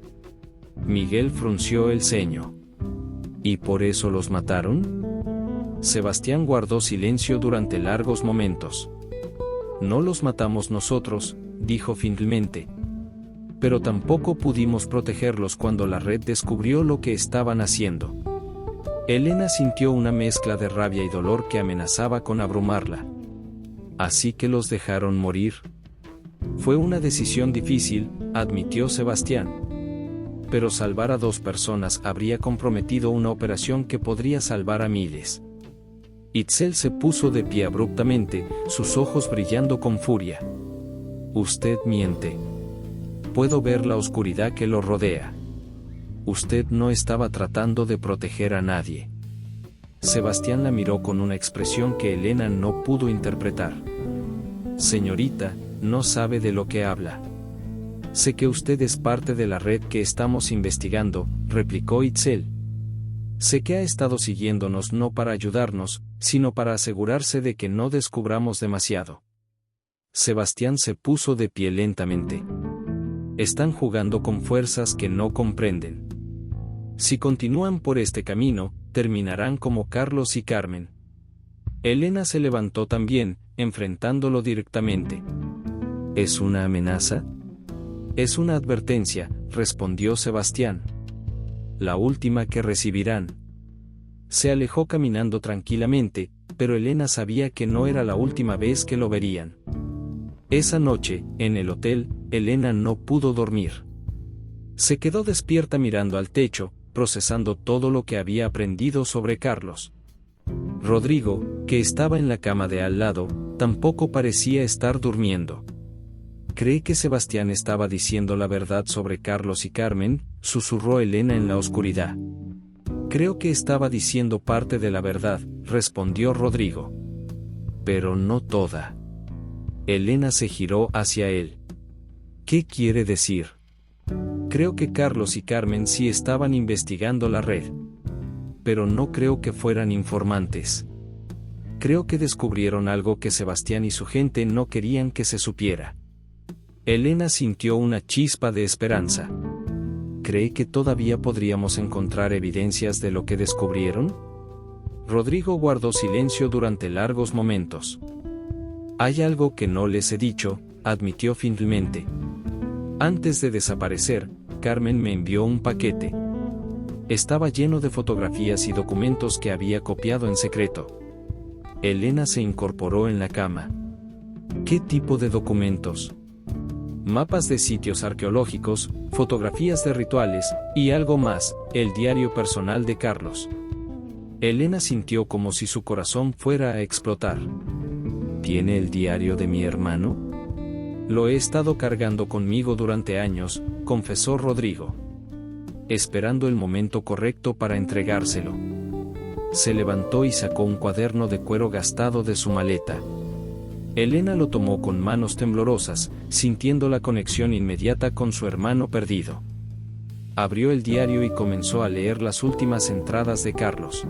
Miguel frunció el ceño. ¿Y por eso los mataron? Sebastián guardó silencio durante largos momentos. No los matamos nosotros, dijo finalmente. Pero tampoco pudimos protegerlos cuando la red descubrió lo que estaban haciendo. Elena sintió una mezcla de rabia y dolor que amenazaba con abrumarla. ¿Así que los dejaron morir? Fue una decisión difícil, admitió Sebastián. Pero salvar a 2 personas habría comprometido una operación que podría salvar a miles. Itzel se puso de pie abruptamente, sus ojos brillando con furia. Usted miente. Puedo ver la oscuridad que lo rodea. Usted no estaba tratando de proteger a nadie. Sebastián la miró con una expresión que Elena no pudo interpretar. Señorita, no sabe de lo que habla. Sé que usted es parte de la red que estamos investigando, replicó Itzel. Sé que ha estado siguiéndonos no para ayudarnos, sino para asegurarse de que no descubramos demasiado. Sebastián se puso de pie lentamente. Están jugando con fuerzas que no comprenden. Si continúan por este camino, terminarán como Carlos y Carmen. Elena se levantó también, enfrentándolo directamente. ¿Es una amenaza? Es una advertencia, respondió Sebastián. La última que recibirán. Se alejó caminando tranquilamente, pero Elena sabía que no era la última vez que lo verían. Esa noche, en el hotel, Elena no pudo dormir. Se quedó despierta mirando al techo, procesando todo lo que había aprendido sobre Carlos. Rodrigo, que estaba en la cama de al lado, tampoco parecía estar durmiendo. ¿Cree que Sebastián estaba diciendo la verdad sobre Carlos y Carmen?, susurró Elena en la oscuridad. Creo que estaba diciendo parte de la verdad, respondió Rodrigo. Pero no toda. Elena se giró hacia él. ¿Qué quiere decir? Creo que Carlos y Carmen sí estaban investigando la red. Pero no creo que fueran informantes. Creo que descubrieron algo que Sebastián y su gente no querían que se supiera. Elena sintió una chispa de esperanza. ¿Cree que todavía podríamos encontrar evidencias de lo que descubrieron? Rodrigo guardó silencio durante largos momentos. Hay algo que no les he dicho, admitió finalmente. Antes de desaparecer, Carmen me envió un paquete. Estaba lleno de fotografías y documentos que había copiado en secreto. Elena se incorporó en la cama. ¿Qué tipo de documentos? Mapas de sitios arqueológicos, fotografías de rituales, y algo más, el diario personal de Carlos. Elena sintió como si su corazón fuera a explotar. ¿Tiene el diario de mi hermano? Lo he estado cargando conmigo durante años, confesó Rodrigo. Esperando el momento correcto para entregárselo. Se levantó y sacó un cuaderno de cuero gastado de su maleta. Elena lo tomó con manos temblorosas, sintiendo la conexión inmediata con su hermano perdido. Abrió el diario y comenzó a leer las últimas entradas de Carlos.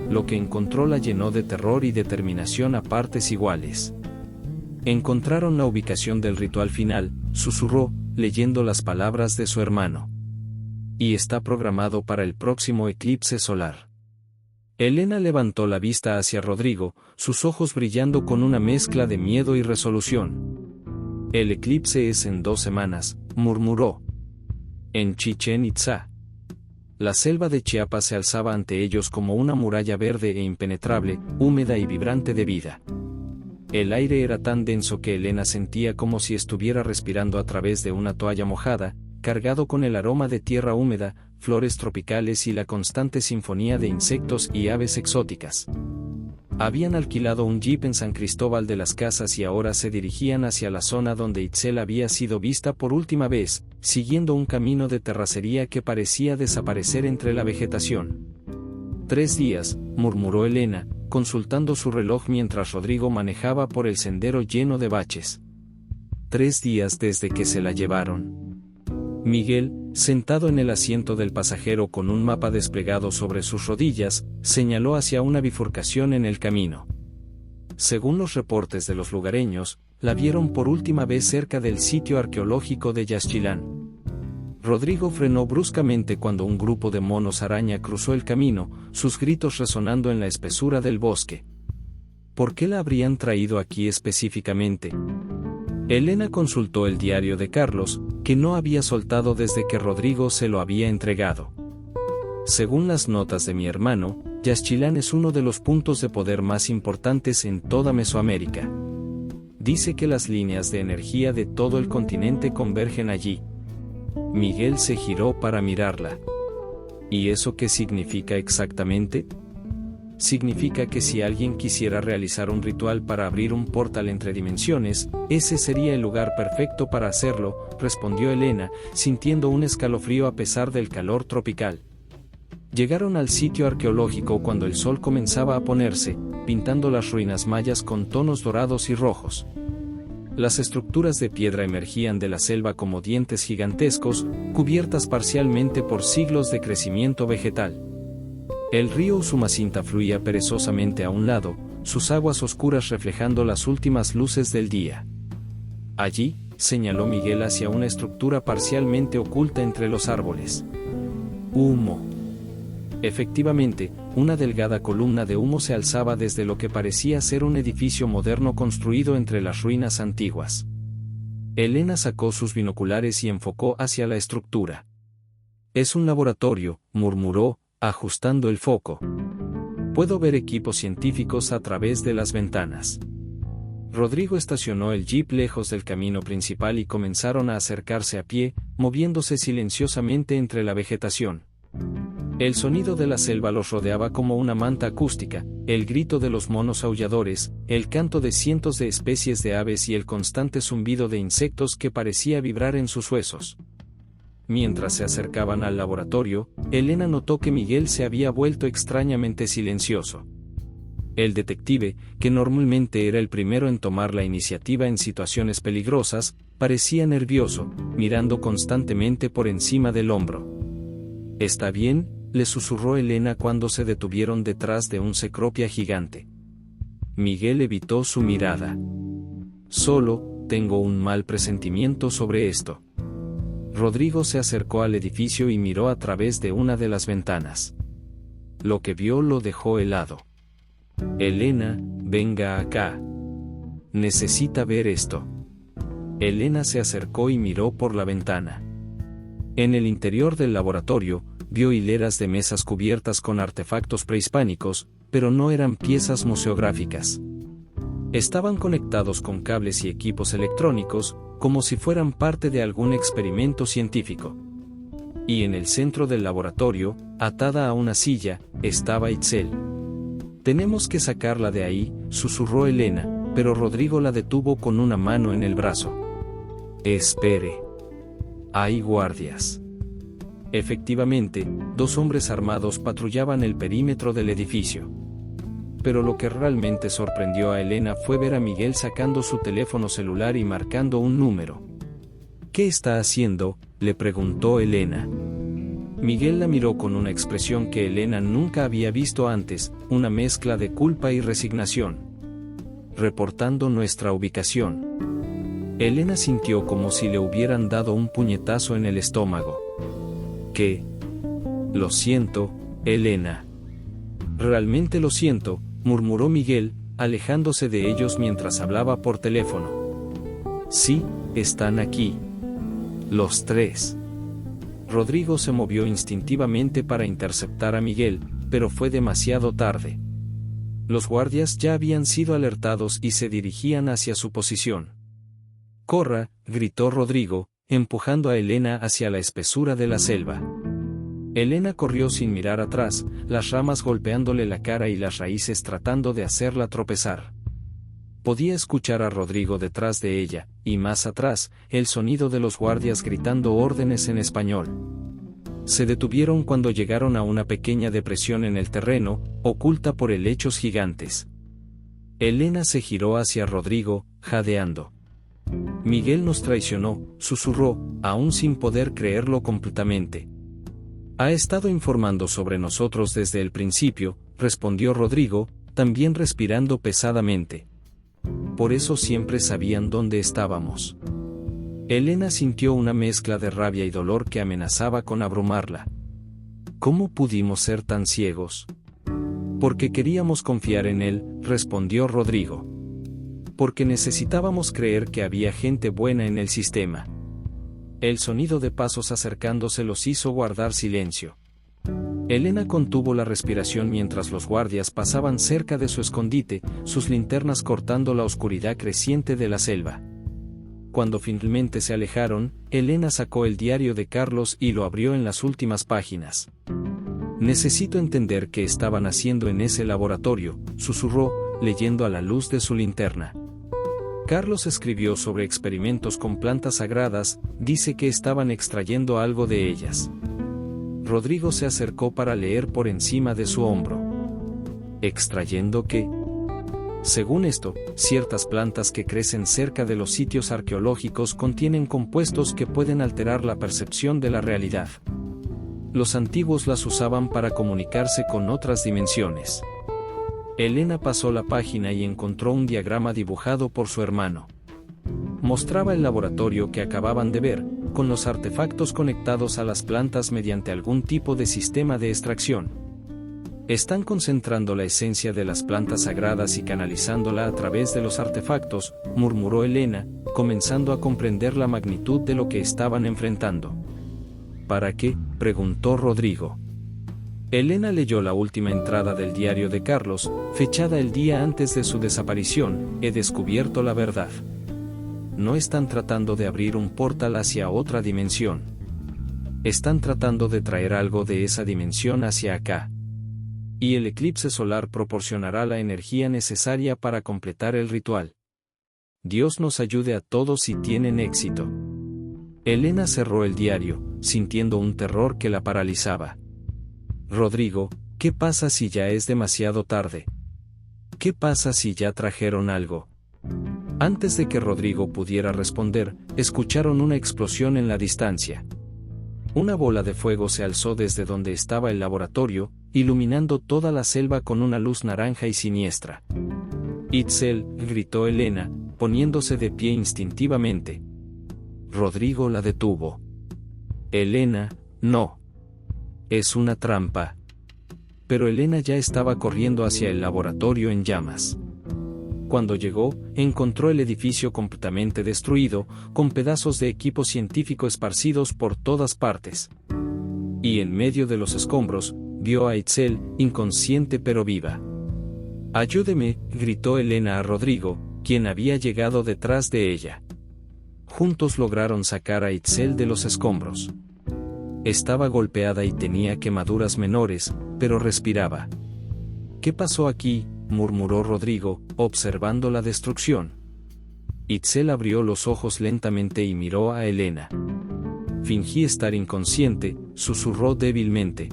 Lo que encontró la llenó de terror y determinación a partes iguales. Encontraron la ubicación del ritual final, susurró, leyendo las palabras de su hermano. Y está programado para el próximo eclipse solar. Elena levantó la vista hacia Rodrigo, sus ojos brillando con una mezcla de miedo y resolución. El eclipse es en 2 semanas, murmuró. En Chichén Itzá. La selva de Chiapas se alzaba ante ellos como una muralla verde e impenetrable, húmeda y vibrante de vida. El aire era tan denso que Elena sentía como si estuviera respirando a través de una toalla mojada, cargado con el aroma de tierra húmeda, flores tropicales y la constante sinfonía de insectos y aves exóticas. Habían alquilado un jeep en San Cristóbal de las Casas y ahora se dirigían hacia la zona donde Itzel había sido vista por última vez, siguiendo un camino de terracería que parecía desaparecer entre la vegetación. 3 días, murmuró Elena, consultando su reloj mientras Rodrigo manejaba por el sendero lleno de baches. 3 días desde que se la llevaron. Miguel, sentado en el asiento del pasajero con un mapa desplegado sobre sus rodillas, señaló hacia una bifurcación en el camino. Según los reportes de los lugareños, la vieron por última vez cerca del sitio arqueológico de Yaxchilán. Rodrigo frenó bruscamente cuando un grupo de monos araña cruzó el camino, sus gritos resonando en la espesura del bosque. ¿Por qué la habrían traído aquí específicamente? Elena consultó el diario de Carlos, que no había soltado desde que Rodrigo se lo había entregado. Según las notas de mi hermano, Yaxchilán es uno de los puntos de poder más importantes en toda Mesoamérica. Dice que las líneas de energía de todo el continente convergen allí. Miguel se giró para mirarla. ¿Y eso qué significa exactamente? significa que si alguien quisiera realizar un ritual para abrir un portal entre dimensiones, ese sería el lugar perfecto para hacerlo, respondió Elena, sintiendo un escalofrío a pesar del calor tropical. Llegaron al sitio arqueológico cuando el sol comenzaba a ponerse, pintando las ruinas mayas con tonos dorados y rojos. Las estructuras de piedra emergían de la selva como dientes gigantescos, cubiertas parcialmente por siglos de crecimiento vegetal. El río Usumacinta fluía perezosamente a un lado, sus aguas oscuras reflejando las últimas luces del día. Allí, señaló Miguel hacia una estructura parcialmente oculta entre los árboles. Humo. Efectivamente, una delgada columna de humo se alzaba desde lo que parecía ser un edificio moderno construido entre las ruinas antiguas. Elena sacó sus binoculares y enfocó hacia la estructura. «Es un laboratorio», murmuró, ajustando el foco. «Puedo ver equipos científicos a través de las ventanas». Rodrigo estacionó el jeep lejos del camino principal y comenzaron a acercarse a pie, moviéndose silenciosamente entre la vegetación. El sonido de la selva los rodeaba como una manta acústica, el grito de los monos aulladores, el canto de cientos de especies de aves y el constante zumbido de insectos que parecía vibrar en sus huesos. Mientras se acercaban al laboratorio, Elena notó que Miguel se había vuelto extrañamente silencioso. El detective, que normalmente era el primero en tomar la iniciativa en situaciones peligrosas, parecía nervioso, mirando constantemente por encima del hombro. «¿Está bien?», le susurró Elena cuando se detuvieron detrás de un cecropia gigante. Miguel evitó su mirada. «Solo, tengo un mal presentimiento sobre esto». Rodrigo se acercó al edificio y miró a través de una de las ventanas. Lo que vio lo dejó helado. «Elena, venga acá. Necesita ver esto». Elena se acercó y miró por la ventana. En el interior del laboratorio, vio hileras de mesas cubiertas con artefactos prehispánicos, pero no eran piezas museográficas. Estaban conectados con cables y equipos electrónicos, como si fueran parte de algún experimento científico. Y en el centro del laboratorio, atada a una silla, estaba Itzel. «Tenemos que sacarla de ahí», susurró Elena, pero Rodrigo la detuvo con una mano en el brazo. «Espere. Hay guardias». Efectivamente, 2 hombres armados patrullaban el perímetro del edificio. Pero lo que realmente sorprendió a Elena fue ver a Miguel sacando su teléfono celular y marcando un número. «¿Qué está haciendo?», le preguntó Elena. Miguel la miró con una expresión que Elena nunca había visto antes, una mezcla de culpa y resignación. «Reportando nuestra ubicación». Elena sintió como si le hubieran dado un puñetazo en el estómago. «¿Qué?» «Lo siento, Elena». «Realmente lo siento», murmuró Miguel, alejándose de ellos mientras hablaba por teléfono. «Sí, están aquí. Los 3». Rodrigo se movió instintivamente para interceptar a Miguel, pero fue demasiado tarde. Los guardias ya habían sido alertados y se dirigían hacia su posición. «Corra», gritó Rodrigo, empujando a Elena hacia la espesura de la selva. Elena corrió sin mirar atrás, las ramas golpeándole la cara y las raíces tratando de hacerla tropezar. Podía escuchar a Rodrigo detrás de ella, y más atrás, el sonido de los guardias gritando órdenes en español. Se detuvieron cuando llegaron a una pequeña depresión en el terreno, oculta por helechos gigantes. Elena se giró hacia Rodrigo, jadeando. «Miguel nos traicionó», susurró, aún sin poder creerlo completamente. «Ha estado informando sobre nosotros desde el principio», respondió Rodrigo, también respirando pesadamente. «Por eso siempre sabían dónde estábamos». Elena sintió una mezcla de rabia y dolor que amenazaba con abrumarla. «¿Cómo pudimos ser tan ciegos?» «Porque queríamos confiar en él», respondió Rodrigo. «Porque necesitábamos creer que había gente buena en el sistema». El sonido de pasos acercándose los hizo guardar silencio. Elena contuvo la respiración mientras los guardias pasaban cerca de su escondite, sus linternas cortando la oscuridad creciente de la selva. Cuando finalmente se alejaron, Elena sacó el diario de Carlos y lo abrió en las últimas páginas. Necesito entender qué estaban haciendo en ese laboratorio, susurró, leyendo a la luz de su linterna. Carlos escribió sobre experimentos con plantas sagradas, dice que estaban extrayendo algo de ellas. Rodrigo se acercó para leer por encima de su hombro. ¿Extrayendo qué? Según esto, ciertas plantas que crecen cerca de los sitios arqueológicos contienen compuestos que pueden alterar la percepción de la realidad. Los antiguos las usaban para comunicarse con otras dimensiones. Elena pasó la página y encontró un diagrama dibujado por su hermano. Mostraba el laboratorio que acababan de ver, con los artefactos conectados a las plantas mediante algún tipo de sistema de extracción. Están concentrando la esencia de las plantas sagradas y canalizándola a través de los artefactos, murmuró Elena, comenzando a comprender la magnitud de lo que estaban enfrentando. ¿Para qué?, preguntó Rodrigo. Elena leyó la última entrada del diario de Carlos, fechada el día antes de su desaparición. He descubierto la verdad. No están tratando de abrir un portal hacia otra dimensión. Están tratando de traer algo de esa dimensión hacia acá. Y el eclipse solar proporcionará la energía necesaria para completar el ritual. Dios nos ayude a todos si tienen éxito. Elena cerró el diario, sintiendo un terror que la paralizaba. Rodrigo, ¿qué pasa si ya es demasiado tarde? ¿Qué pasa si ya trajeron algo? Antes de que Rodrigo pudiera responder, escucharon una explosión en la distancia. Una bola de fuego se alzó desde donde estaba el laboratorio, iluminando toda la selva con una luz naranja y siniestra. Itzel, gritó Elena, poniéndose de pie instintivamente. Rodrigo la detuvo. Elena, no. Es una trampa. Pero Elena ya estaba corriendo hacia el laboratorio en llamas. Cuando llegó, encontró el edificio completamente destruido, con pedazos de equipo científico esparcidos por todas partes. Y en medio de los escombros, vio a Itzel, inconsciente pero viva. Ayúdeme, gritó Elena a Rodrigo, quien había llegado detrás de ella. Juntos lograron sacar a Itzel de los escombros. Estaba golpeada y tenía quemaduras menores, pero respiraba. ¿Qué pasó aquí?, murmuró Rodrigo, observando la destrucción. Itzel abrió los ojos lentamente y miró a Elena. Fingí estar inconsciente, susurró débilmente.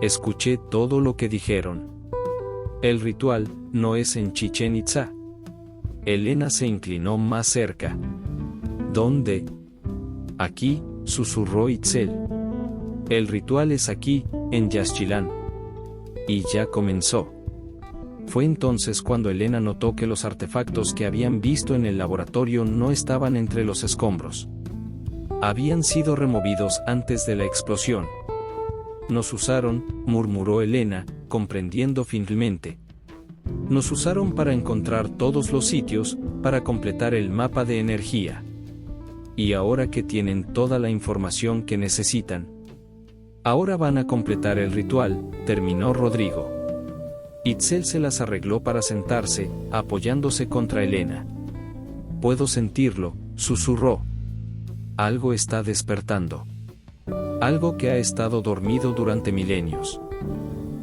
Escuché todo lo que dijeron. El ritual no es en Chichén Itzá. Elena se inclinó más cerca. ¿Dónde? Aquí, susurró Itzel. El ritual es aquí, en Yaxchilán. Y ya comenzó. Fue entonces cuando Elena notó que los artefactos que habían visto en el laboratorio no estaban entre los escombros. Habían sido removidos antes de la explosión. Nos usaron, murmuró Elena, comprendiendo finalmente. Nos usaron para encontrar todos los sitios, para completar el mapa de energía. Y ahora que tienen toda la información que necesitan, ahora van a completar el ritual, terminó Rodrigo. Itzel se las arregló para sentarse, apoyándose contra Elena. Puedo sentirlo, susurró. Algo está despertando. Algo que ha estado dormido durante milenios.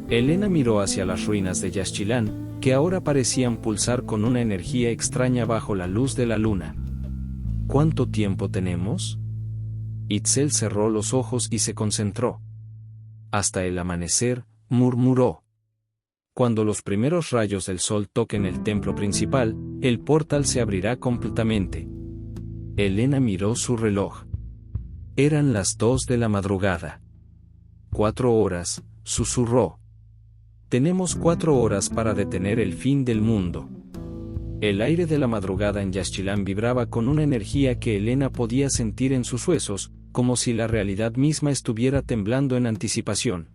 Elena miró hacia las ruinas de Yaxchilán, que ahora parecían pulsar con una energía extraña bajo la luz de la luna. ¿Cuánto tiempo tenemos? Itzel cerró los ojos y se concentró. Hasta el amanecer, murmuró. Cuando los primeros rayos del sol toquen el templo principal, el portal se abrirá completamente. Elena miró su reloj. Eran las 2 de la madrugada. 4 horas, susurró. Tenemos 4 horas para detener el fin del mundo. El aire de la madrugada en Yaxchilán vibraba con una energía que Elena podía sentir en sus huesos, como si la realidad misma estuviera temblando en anticipación.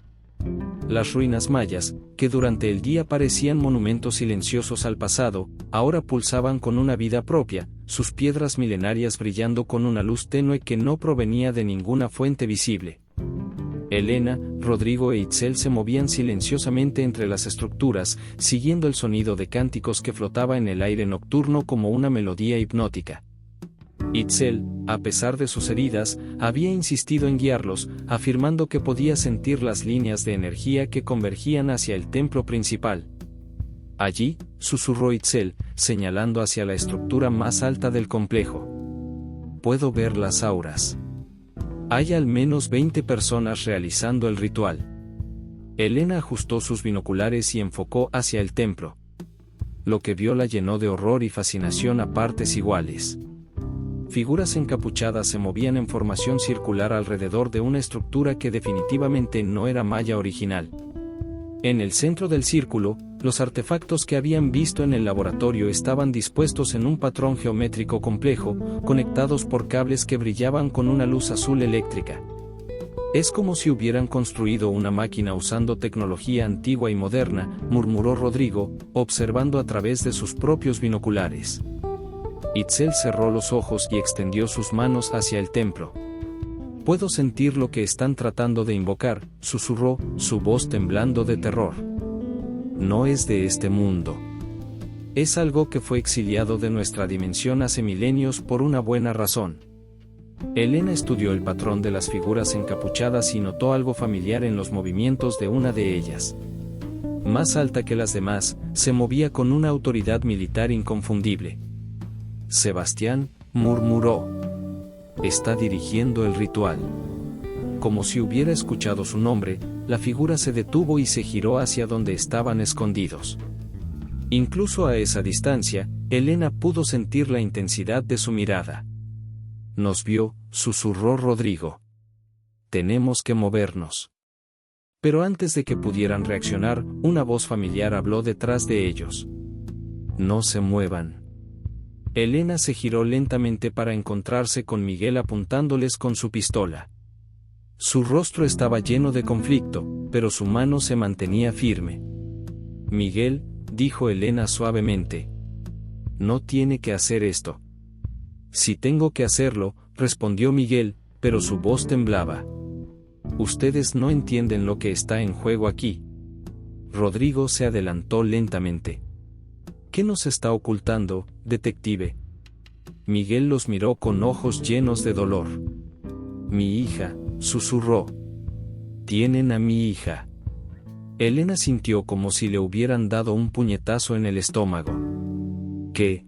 Las ruinas mayas, que durante el día parecían monumentos silenciosos al pasado, ahora pulsaban con una vida propia, sus piedras milenarias brillando con una luz tenue que no provenía de ninguna fuente visible. Elena, Rodrigo e Itzel se movían silenciosamente entre las estructuras, siguiendo el sonido de cánticos que flotaba en el aire nocturno como una melodía hipnótica. Itzel, a pesar de sus heridas, había insistido en guiarlos, afirmando que podía sentir las líneas de energía que convergían hacia el templo principal. Allí, susurró Itzel, señalando hacia la estructura más alta del complejo. Puedo ver las auras. Hay al menos 20 personas realizando el ritual. Elena ajustó sus binoculares y enfocó hacia el templo. Lo que vio la llenó de horror y fascinación a partes iguales. Figuras encapuchadas se movían en formación circular alrededor de una estructura que definitivamente no era maya original. En el centro del círculo, los artefactos que habían visto en el laboratorio estaban dispuestos en un patrón geométrico complejo, conectados por cables que brillaban con una luz azul eléctrica. Es como si hubieran construido una máquina usando tecnología antigua y moderna, murmuró Rodrigo, observando a través de sus propios binoculares. Itzel cerró los ojos y extendió sus manos hacia el templo. Puedo sentir lo que están tratando de invocar, susurró, su voz temblando de terror. No es de este mundo. Es algo que fue exiliado de nuestra dimensión hace milenios por una buena razón. Elena estudió el patrón de las figuras encapuchadas y notó algo familiar en los movimientos de una de ellas. Más alta que las demás, se movía con una autoridad militar inconfundible. Sebastián, murmuró. Está dirigiendo el ritual. Como si hubiera escuchado su nombre, la figura se detuvo y se giró hacia donde estaban escondidos. Incluso a esa distancia, Elena pudo sentir la intensidad de su mirada. Nos vio, susurró Rodrigo. Tenemos que movernos. Pero antes de que pudieran reaccionar, una voz familiar habló detrás de ellos. No se muevan. Elena se giró lentamente para encontrarse con Miguel apuntándoles con su pistola. Su rostro estaba lleno de conflicto, pero su mano se mantenía firme. Miguel, dijo Elena suavemente. No tiene que hacer esto. Si tengo que hacerlo, respondió Miguel, pero su voz temblaba. Ustedes no entienden lo que está en juego aquí. Rodrigo se adelantó lentamente. ¿Qué nos está ocultando, detective? Miguel los miró con ojos llenos de dolor. Mi hija, susurró. Tienen a mi hija. Elena sintió como si le hubieran dado un puñetazo en el estómago. ¿Qué?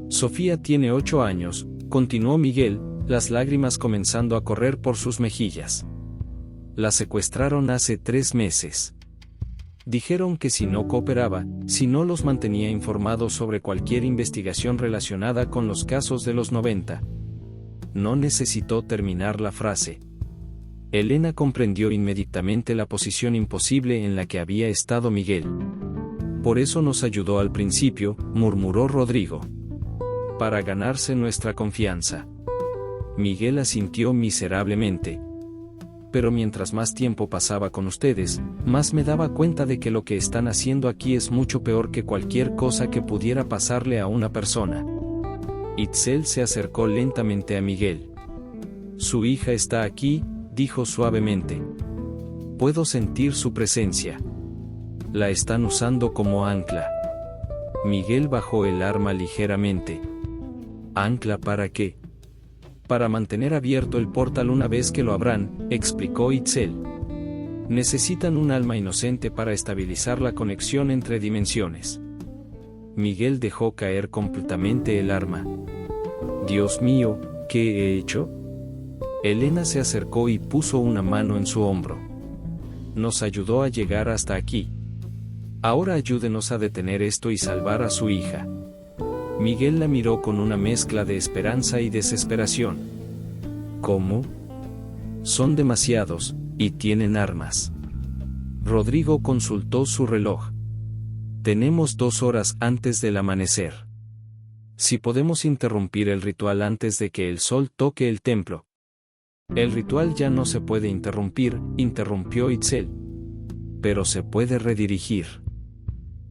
Sofía tiene 8 años, continuó Miguel, las lágrimas comenzando a correr por sus mejillas. La secuestraron hace 3 meses. Dijeron que si no cooperaba, si no los mantenía informados sobre cualquier investigación relacionada con los casos de los 90. No necesitó terminar la frase. Elena comprendió inmediatamente la posición imposible en la que había estado Miguel. Por eso nos ayudó al principio, murmuró Rodrigo. Para ganarse nuestra confianza. Miguel asintió miserablemente. Pero mientras más tiempo pasaba con ustedes, más me daba cuenta de que lo que están haciendo aquí es mucho peor que cualquier cosa que pudiera pasarle a una persona. Itzel se acercó lentamente a Miguel. Su hija está aquí, dijo suavemente. Puedo sentir su presencia. La están usando como ancla. Miguel bajó el arma ligeramente. ¿Ancla para qué? Para mantener abierto el portal una vez que lo abran, explicó Itzel. Necesitan un alma inocente para estabilizar la conexión entre dimensiones. Miguel dejó caer completamente el arma. Dios mío, ¿qué he hecho? Elena se acercó y puso una mano en su hombro. Nos ayudó a llegar hasta aquí. Ahora ayúdenos a detener esto y salvar a su hija. Miguel la miró con una mezcla de esperanza y desesperación. ¿Cómo? Son demasiados, y tienen armas. Rodrigo consultó su reloj. Tenemos 2 horas antes del amanecer. Si podemos interrumpir el ritual antes de que el sol toque el templo. El ritual ya no se puede interrumpir, interrumpió Itzel. Pero se puede redirigir.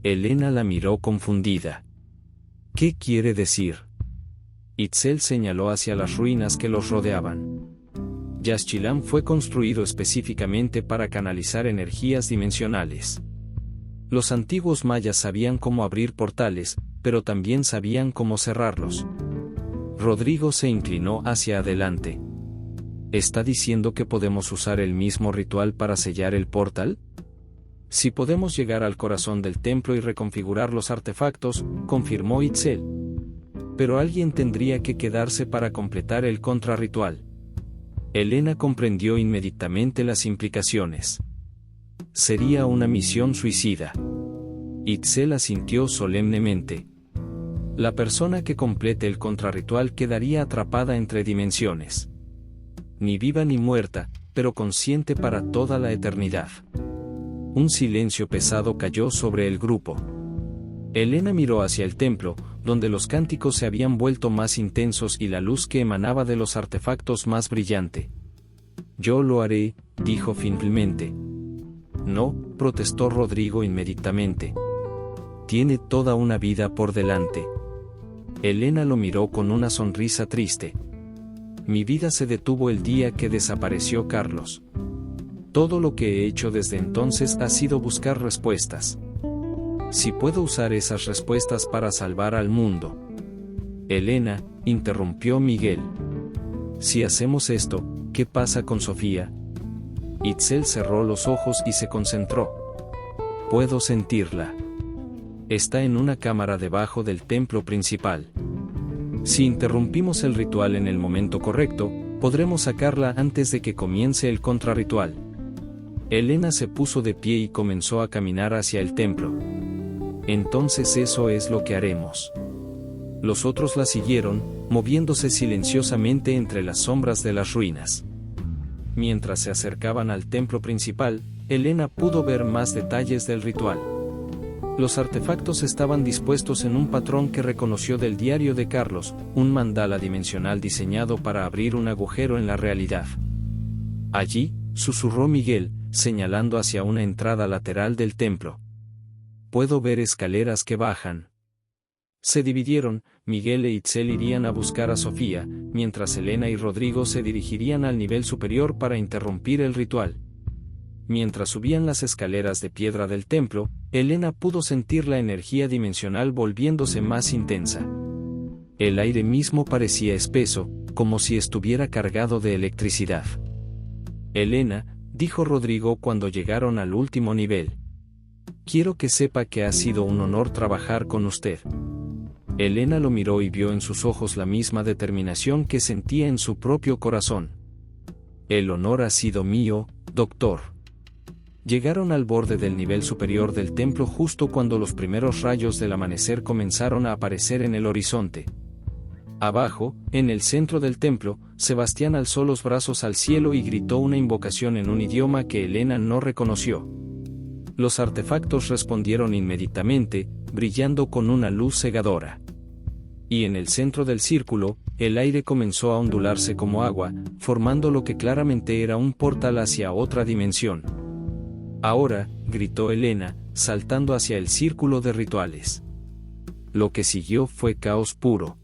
Elena la miró confundida. ¿Qué quiere decir? Itzel señaló hacia las ruinas que los rodeaban. Yaxchilán fue construido específicamente para canalizar energías dimensionales. Los antiguos mayas sabían cómo abrir portales, pero también sabían cómo cerrarlos. Rodrigo se inclinó hacia adelante. ¿Está diciendo que podemos usar el mismo ritual para sellar el portal? Si podemos llegar al corazón del templo y reconfigurar los artefactos, confirmó Itzel. Pero alguien tendría que quedarse para completar el contrarritual. Elena comprendió inmediatamente las implicaciones. Sería una misión suicida. Itzel asintió solemnemente. La persona que complete el contrarritual quedaría atrapada entre dimensiones. Ni viva ni muerta, pero consciente para toda la eternidad. Un silencio pesado cayó sobre el grupo. Elena miró hacia el templo, donde los cánticos se habían vuelto más intensos y la luz que emanaba de los artefactos más brillante. «Yo lo haré», dijo finalmente. «No», protestó Rodrigo inmediatamente. «Tiene toda una vida por delante». Elena lo miró con una sonrisa triste. «Mi vida se detuvo el día que desapareció Carlos. Todo lo que he hecho desde entonces ha sido buscar respuestas. Si puedo usar esas respuestas para salvar al mundo». «Elena», interrumpió Miguel. «Si hacemos esto, ¿qué pasa con Sofía?» Itzel cerró los ojos y se concentró. «Puedo sentirla. Está en una cámara debajo del templo principal. Si interrumpimos el ritual en el momento correcto, podremos sacarla antes de que comience el contrarritual». Elena se puso de pie y comenzó a caminar hacia el templo. «Entonces eso es lo que haremos». Los otros la siguieron, moviéndose silenciosamente entre las sombras de las ruinas. Mientras se acercaban al templo principal, Elena pudo ver más detalles del ritual. Los artefactos estaban dispuestos en un patrón que reconoció del diario de Carlos, un mandala dimensional diseñado para abrir un agujero en la realidad. «Allí», susurró Miguel, señalando hacia una entrada lateral del templo. «Puedo ver escaleras que bajan». Se dividieron, Miguel e Itzel irían a buscar a Sofía, mientras Elena y Rodrigo se dirigirían al nivel superior para interrumpir el ritual. Mientras subían las escaleras de piedra del templo, Elena pudo sentir la energía dimensional volviéndose más intensa. El aire mismo parecía espeso, como si estuviera cargado de electricidad. «Elena», dijo Rodrigo cuando llegaron al último nivel. «Quiero que sepa que ha sido un honor trabajar con usted». Elena lo miró y vio en sus ojos la misma determinación que sentía en su propio corazón. «El honor ha sido mío, doctor». Llegaron al borde del nivel superior del templo justo cuando los primeros rayos del amanecer comenzaron a aparecer en el horizonte. Abajo, en el centro del templo, Sebastián alzó los brazos al cielo y gritó una invocación en un idioma que Elena no reconoció. Los artefactos respondieron inmediatamente, brillando con una luz cegadora. Y en el centro del círculo, el aire comenzó a ondularse como agua, formando lo que claramente era un portal hacia otra dimensión. «Ahora», gritó Elena, saltando hacia el círculo de rituales. Lo que siguió fue caos puro.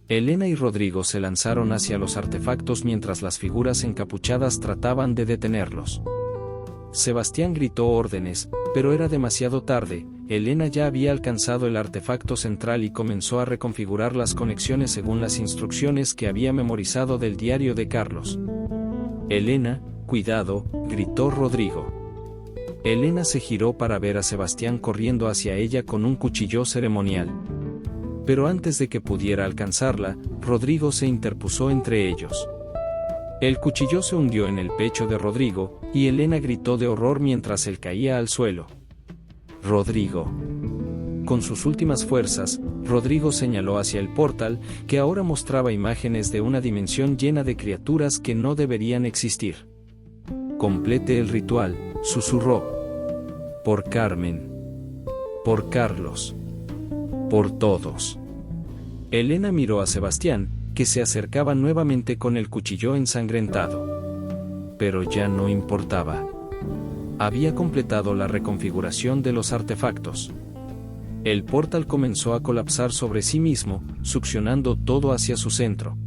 Elena y Rodrigo se lanzaron hacia los artefactos mientras las figuras encapuchadas trataban de detenerlos. Sebastián gritó órdenes, pero era demasiado tarde. Elena ya había alcanzado el artefacto central y comenzó a reconfigurar las conexiones según las instrucciones que había memorizado del diario de Carlos. «Elena, cuidado», gritó Rodrigo. Elena se giró para ver a Sebastián corriendo hacia ella con un cuchillo ceremonial. Pero antes de que pudiera alcanzarla, Rodrigo se interpuso entre ellos. El cuchillo se hundió en el pecho de Rodrigo, y Elena gritó de horror mientras él caía al suelo. «Rodrigo». Con sus últimas fuerzas, Rodrigo señaló hacia el portal, que ahora mostraba imágenes de una dimensión llena de criaturas que no deberían existir. «Complete el ritual», susurró. «Por Carmen. Por Carlos. Por todos». Elena miró a Sebastián, que se acercaba nuevamente con el cuchillo ensangrentado. Pero ya no importaba. Había completado la reconfiguración de los artefactos. El portal comenzó a colapsar sobre sí mismo, succionando todo hacia su centro.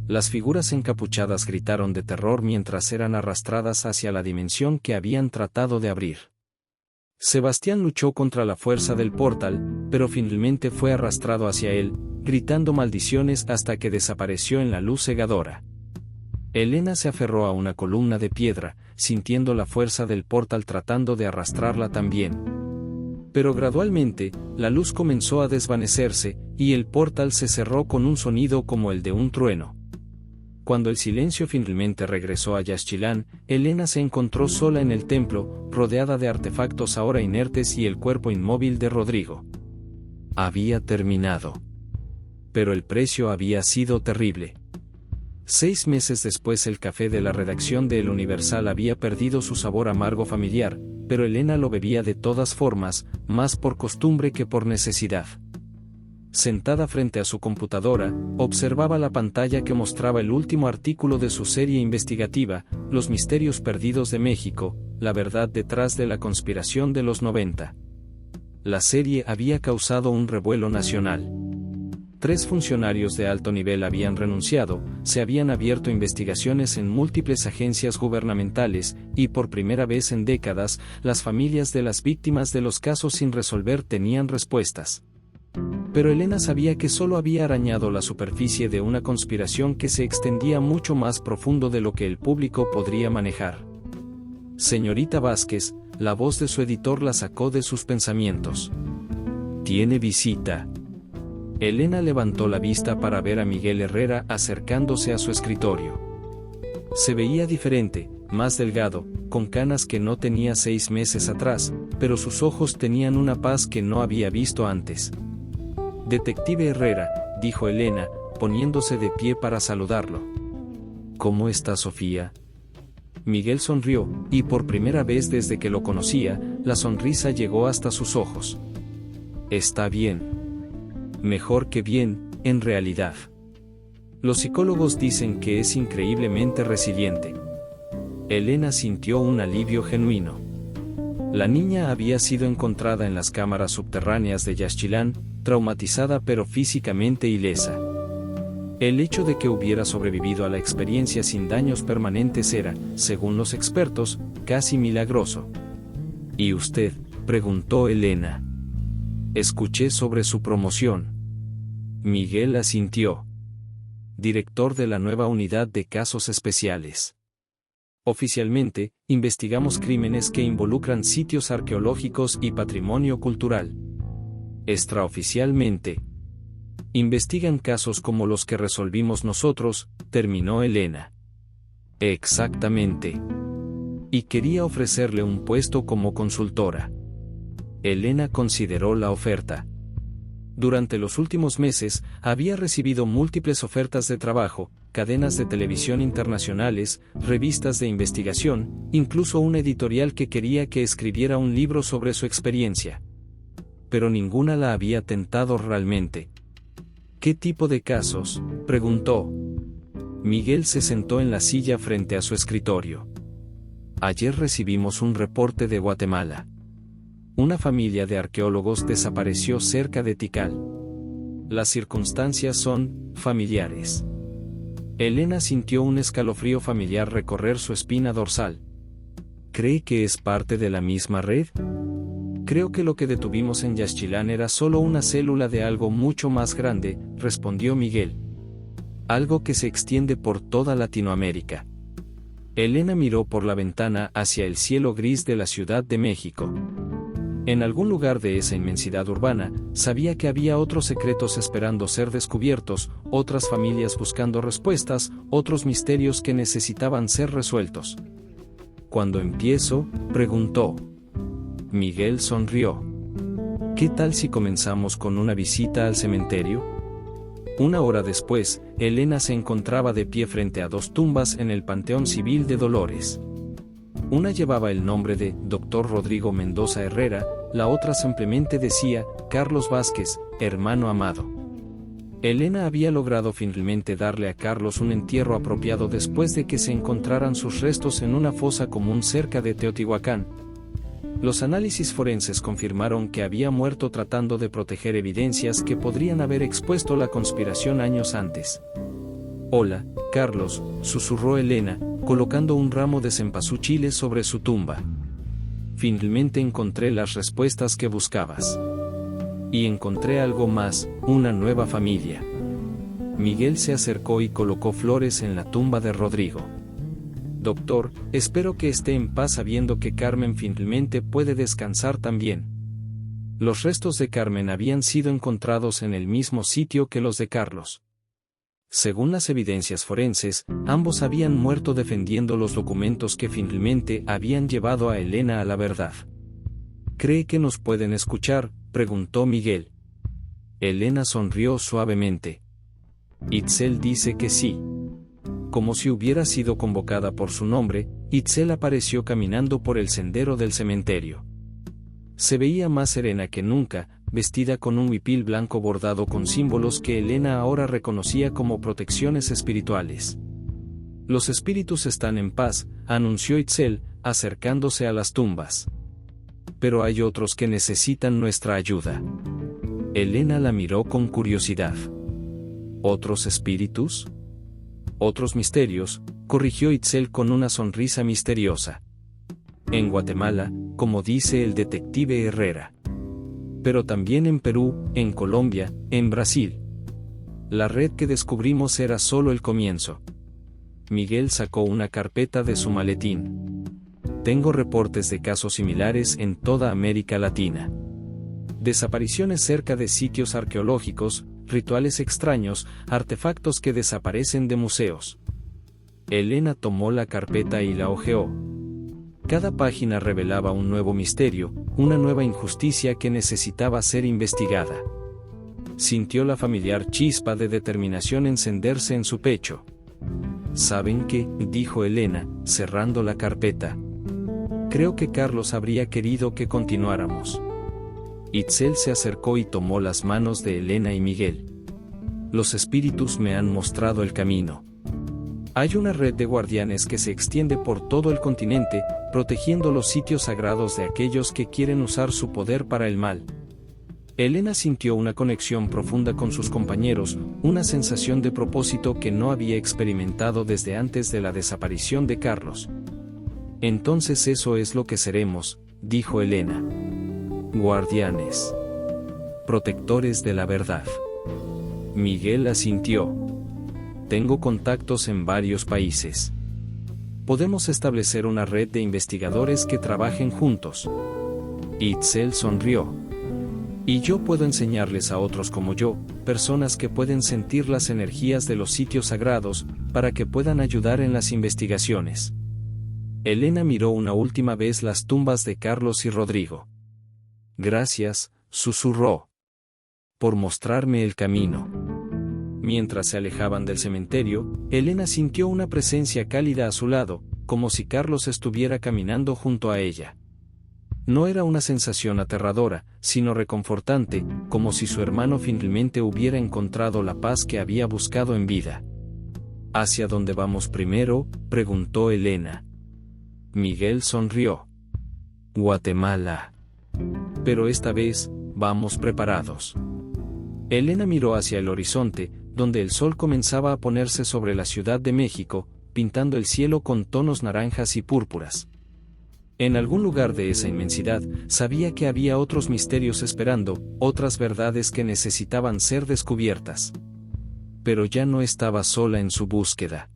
Las figuras encapuchadas gritaron de terror mientras eran arrastradas hacia la dimensión que habían tratado de abrir. Sebastián luchó contra la fuerza del portal, pero finalmente fue arrastrado hacia él, gritando maldiciones hasta que desapareció en la luz cegadora. Elena se aferró a una columna de piedra, sintiendo la fuerza del portal tratando de arrastrarla también. Pero gradualmente, la luz comenzó a desvanecerse, y el portal se cerró con un sonido como el de un trueno. Cuando el silencio finalmente regresó a Yaxchilán, Elena se encontró sola en el templo, rodeada de artefactos ahora inertes y el cuerpo inmóvil de Rodrigo. Había terminado. Pero el precio había sido terrible. 6 meses después el café de la redacción de El Universal había perdido su sabor amargo familiar, pero Elena lo bebía de todas formas, más por costumbre que por necesidad. Sentada frente a su computadora, observaba la pantalla que mostraba el último artículo de su serie investigativa, Los misterios perdidos de México, la verdad detrás de la conspiración de los 90. La serie había causado un revuelo nacional. 3 funcionarios de alto nivel habían renunciado, se habían abierto investigaciones en múltiples agencias gubernamentales, y por primera vez en décadas, las familias de las víctimas de los casos sin resolver tenían respuestas. Pero Elena sabía que solo había arañado la superficie de una conspiración que se extendía mucho más profundo de lo que el público podría manejar. Señorita Vázquez, la voz de su editor la sacó de sus pensamientos. «Tiene visita». Elena levantó la vista para ver a Miguel Herrera acercándose a su escritorio. Se veía diferente, más delgado, con canas que no tenía 6 meses atrás, pero sus ojos tenían una paz que no había visto antes. «Detective Herrera», dijo Elena, poniéndose de pie para saludarlo. «¿Cómo está Sofía?» Miguel sonrió, y por primera vez desde que lo conocía, la sonrisa llegó hasta sus ojos. «Está bien. Mejor que bien, en realidad. Los psicólogos dicen que es increíblemente resiliente». Elena sintió un alivio genuino. La niña había sido encontrada en las cámaras subterráneas de Yaxchilán, traumatizada pero físicamente ilesa. El hecho de que hubiera sobrevivido a la experiencia sin daños permanentes era, según los expertos, casi milagroso. «¿Y usted?», preguntó Elena. «Escuché sobre su promoción». Miguel asintió. «Director de la nueva unidad de casos especiales. Oficialmente, investigamos crímenes que involucran sitios arqueológicos y patrimonio cultural. Extraoficialmente, investigan casos como los que resolvimos nosotros», terminó Elena. «Exactamente. Y quería ofrecerle un puesto como consultora». Elena consideró la oferta. Durante los últimos meses, había recibido múltiples ofertas de trabajo, cadenas de televisión internacionales, revistas de investigación, incluso una editorial que quería que escribiera un libro sobre su experiencia. Pero ninguna la había tentado realmente. «¿Qué tipo de casos?», preguntó. Miguel se sentó en la silla frente a su escritorio. «Ayer recibimos un reporte de Guatemala. Una familia de arqueólogos desapareció cerca de Tikal. Las circunstancias son familiares». Elena sintió un escalofrío familiar recorrer su espina dorsal. «¿Cree que es parte de la misma red?». «Creo que lo que detuvimos en Yaxchilán era solo una célula de algo mucho más grande», respondió Miguel. «Algo que se extiende por toda Latinoamérica». Elena miró por la ventana hacia el cielo gris de la Ciudad de México. En algún lugar de esa inmensidad urbana, sabía que había otros secretos esperando ser descubiertos, otras familias buscando respuestas, otros misterios que necesitaban ser resueltos. «¿Cuándo empiezo?», preguntó. Miguel sonrió. «¿Qué tal si comenzamos con una visita al cementerio?». 1 hora después, Elena se encontraba de pie frente a 2 tumbas en el Panteón Civil de Dolores. Una llevaba el nombre de Dr. Rodrigo Mendoza Herrera, la otra simplemente decía Carlos Vázquez, hermano amado. Elena había logrado finalmente darle a Carlos un entierro apropiado después de que se encontraran sus restos en una fosa común cerca de Teotihuacán. Los análisis forenses confirmaron que había muerto tratando de proteger evidencias que podrían haber expuesto la conspiración años antes. «Hola, Carlos», susurró Elena, colocando un ramo de cempasúchiles sobre su tumba. finalmente encontré las respuestas que buscabas. Y encontré algo más, una nueva familia. Miguel se acercó y colocó flores en la tumba de Rodrigo. Doctor, espero que esté en paz sabiendo que Carmen finalmente puede descansar también. Los restos de Carmen habían sido encontrados en el mismo sitio que los de Carlos. Según las evidencias forenses, ambos habían muerto defendiendo los documentos que finalmente habían llevado a Elena a la verdad. ¿Cree que nos pueden escuchar?, preguntó Miguel. Elena sonrió suavemente. Itzel dice que sí. Como si hubiera sido convocada por su nombre, Itzel apareció caminando por el sendero del cementerio. Se veía más serena que nunca, vestida con un huipil blanco bordado con símbolos que Elena ahora reconocía como protecciones espirituales. Los espíritus están en paz, anunció Itzel, acercándose a las tumbas. Pero hay otros que necesitan nuestra ayuda. Elena la miró con curiosidad. ¿Otros espíritus? Otros misterios, corrigió Itzel con una sonrisa misteriosa. En Guatemala, como dice el detective Herrera. Pero también en Perú, en Colombia, en Brasil. La red que descubrimos era solo el comienzo. Miguel sacó una carpeta de su maletín. Tengo reportes de casos similares en toda América Latina. Desapariciones cerca de sitios arqueológicos, rituales extraños, artefactos que desaparecen de museos. Elena tomó la carpeta y la hojeó. Cada página revelaba un nuevo misterio, una nueva injusticia que necesitaba ser investigada. Sintió la familiar chispa de determinación encenderse en su pecho. ¿Saben qué?, dijo Elena, cerrando la carpeta. Creo que Carlos habría querido que continuáramos. Itzel se acercó y tomó las manos de Elena y Miguel. Los espíritus me han mostrado el camino. Hay una red de guardianes que se extiende por todo el continente, protegiendo los sitios sagrados de aquellos que quieren usar su poder para el mal. Elena sintió una conexión profunda con sus compañeros, una sensación de propósito que no había experimentado desde antes de la desaparición de Carlos. Entonces eso es lo que seremos, dijo Elena. Guardianes. Protectores de la verdad. Miguel asintió. Tengo contactos en varios países. Podemos establecer una red de investigadores que trabajen juntos. Itzel sonrió. Y yo puedo enseñarles a otros como yo, personas que pueden sentir las energías de los sitios sagrados, para que puedan ayudar en las investigaciones. Elena miró una última vez las tumbas de Carlos y Rodrigo. Gracias, susurró. Por mostrarme el camino. Mientras se alejaban del cementerio, Elena sintió una presencia cálida a su lado, como si Carlos estuviera caminando junto a ella. No era una sensación aterradora, sino reconfortante, como si su hermano finalmente hubiera encontrado la paz que había buscado en vida. ¿Hacia dónde vamos primero?, preguntó Elena. Miguel sonrió. Guatemala. Pero esta vez, vamos preparados. Elena miró hacia el horizonte, donde el sol comenzaba a ponerse sobre la Ciudad de México, pintando el cielo con tonos naranjas y púrpuras. En algún lugar de esa inmensidad, sabía que había otros misterios esperando, otras verdades que necesitaban ser descubiertas. Pero ya no estaba sola en su búsqueda.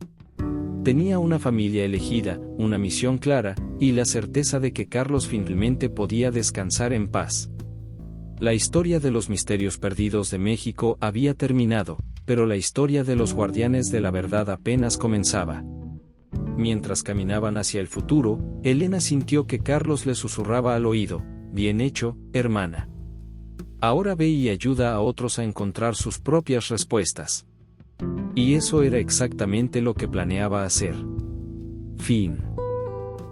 Tenía una familia elegida, una misión clara, y la certeza de que Carlos finalmente podía descansar en paz. La historia de los misterios perdidos de México había terminado, pero la historia de los guardianes de la verdad apenas comenzaba. Mientras caminaban hacia el futuro, Elena sintió que Carlos le susurraba al oído: «Bien hecho, hermana. Ahora ve y ayuda a otros a encontrar sus propias respuestas». Y eso era exactamente lo que planeaba hacer. Fin.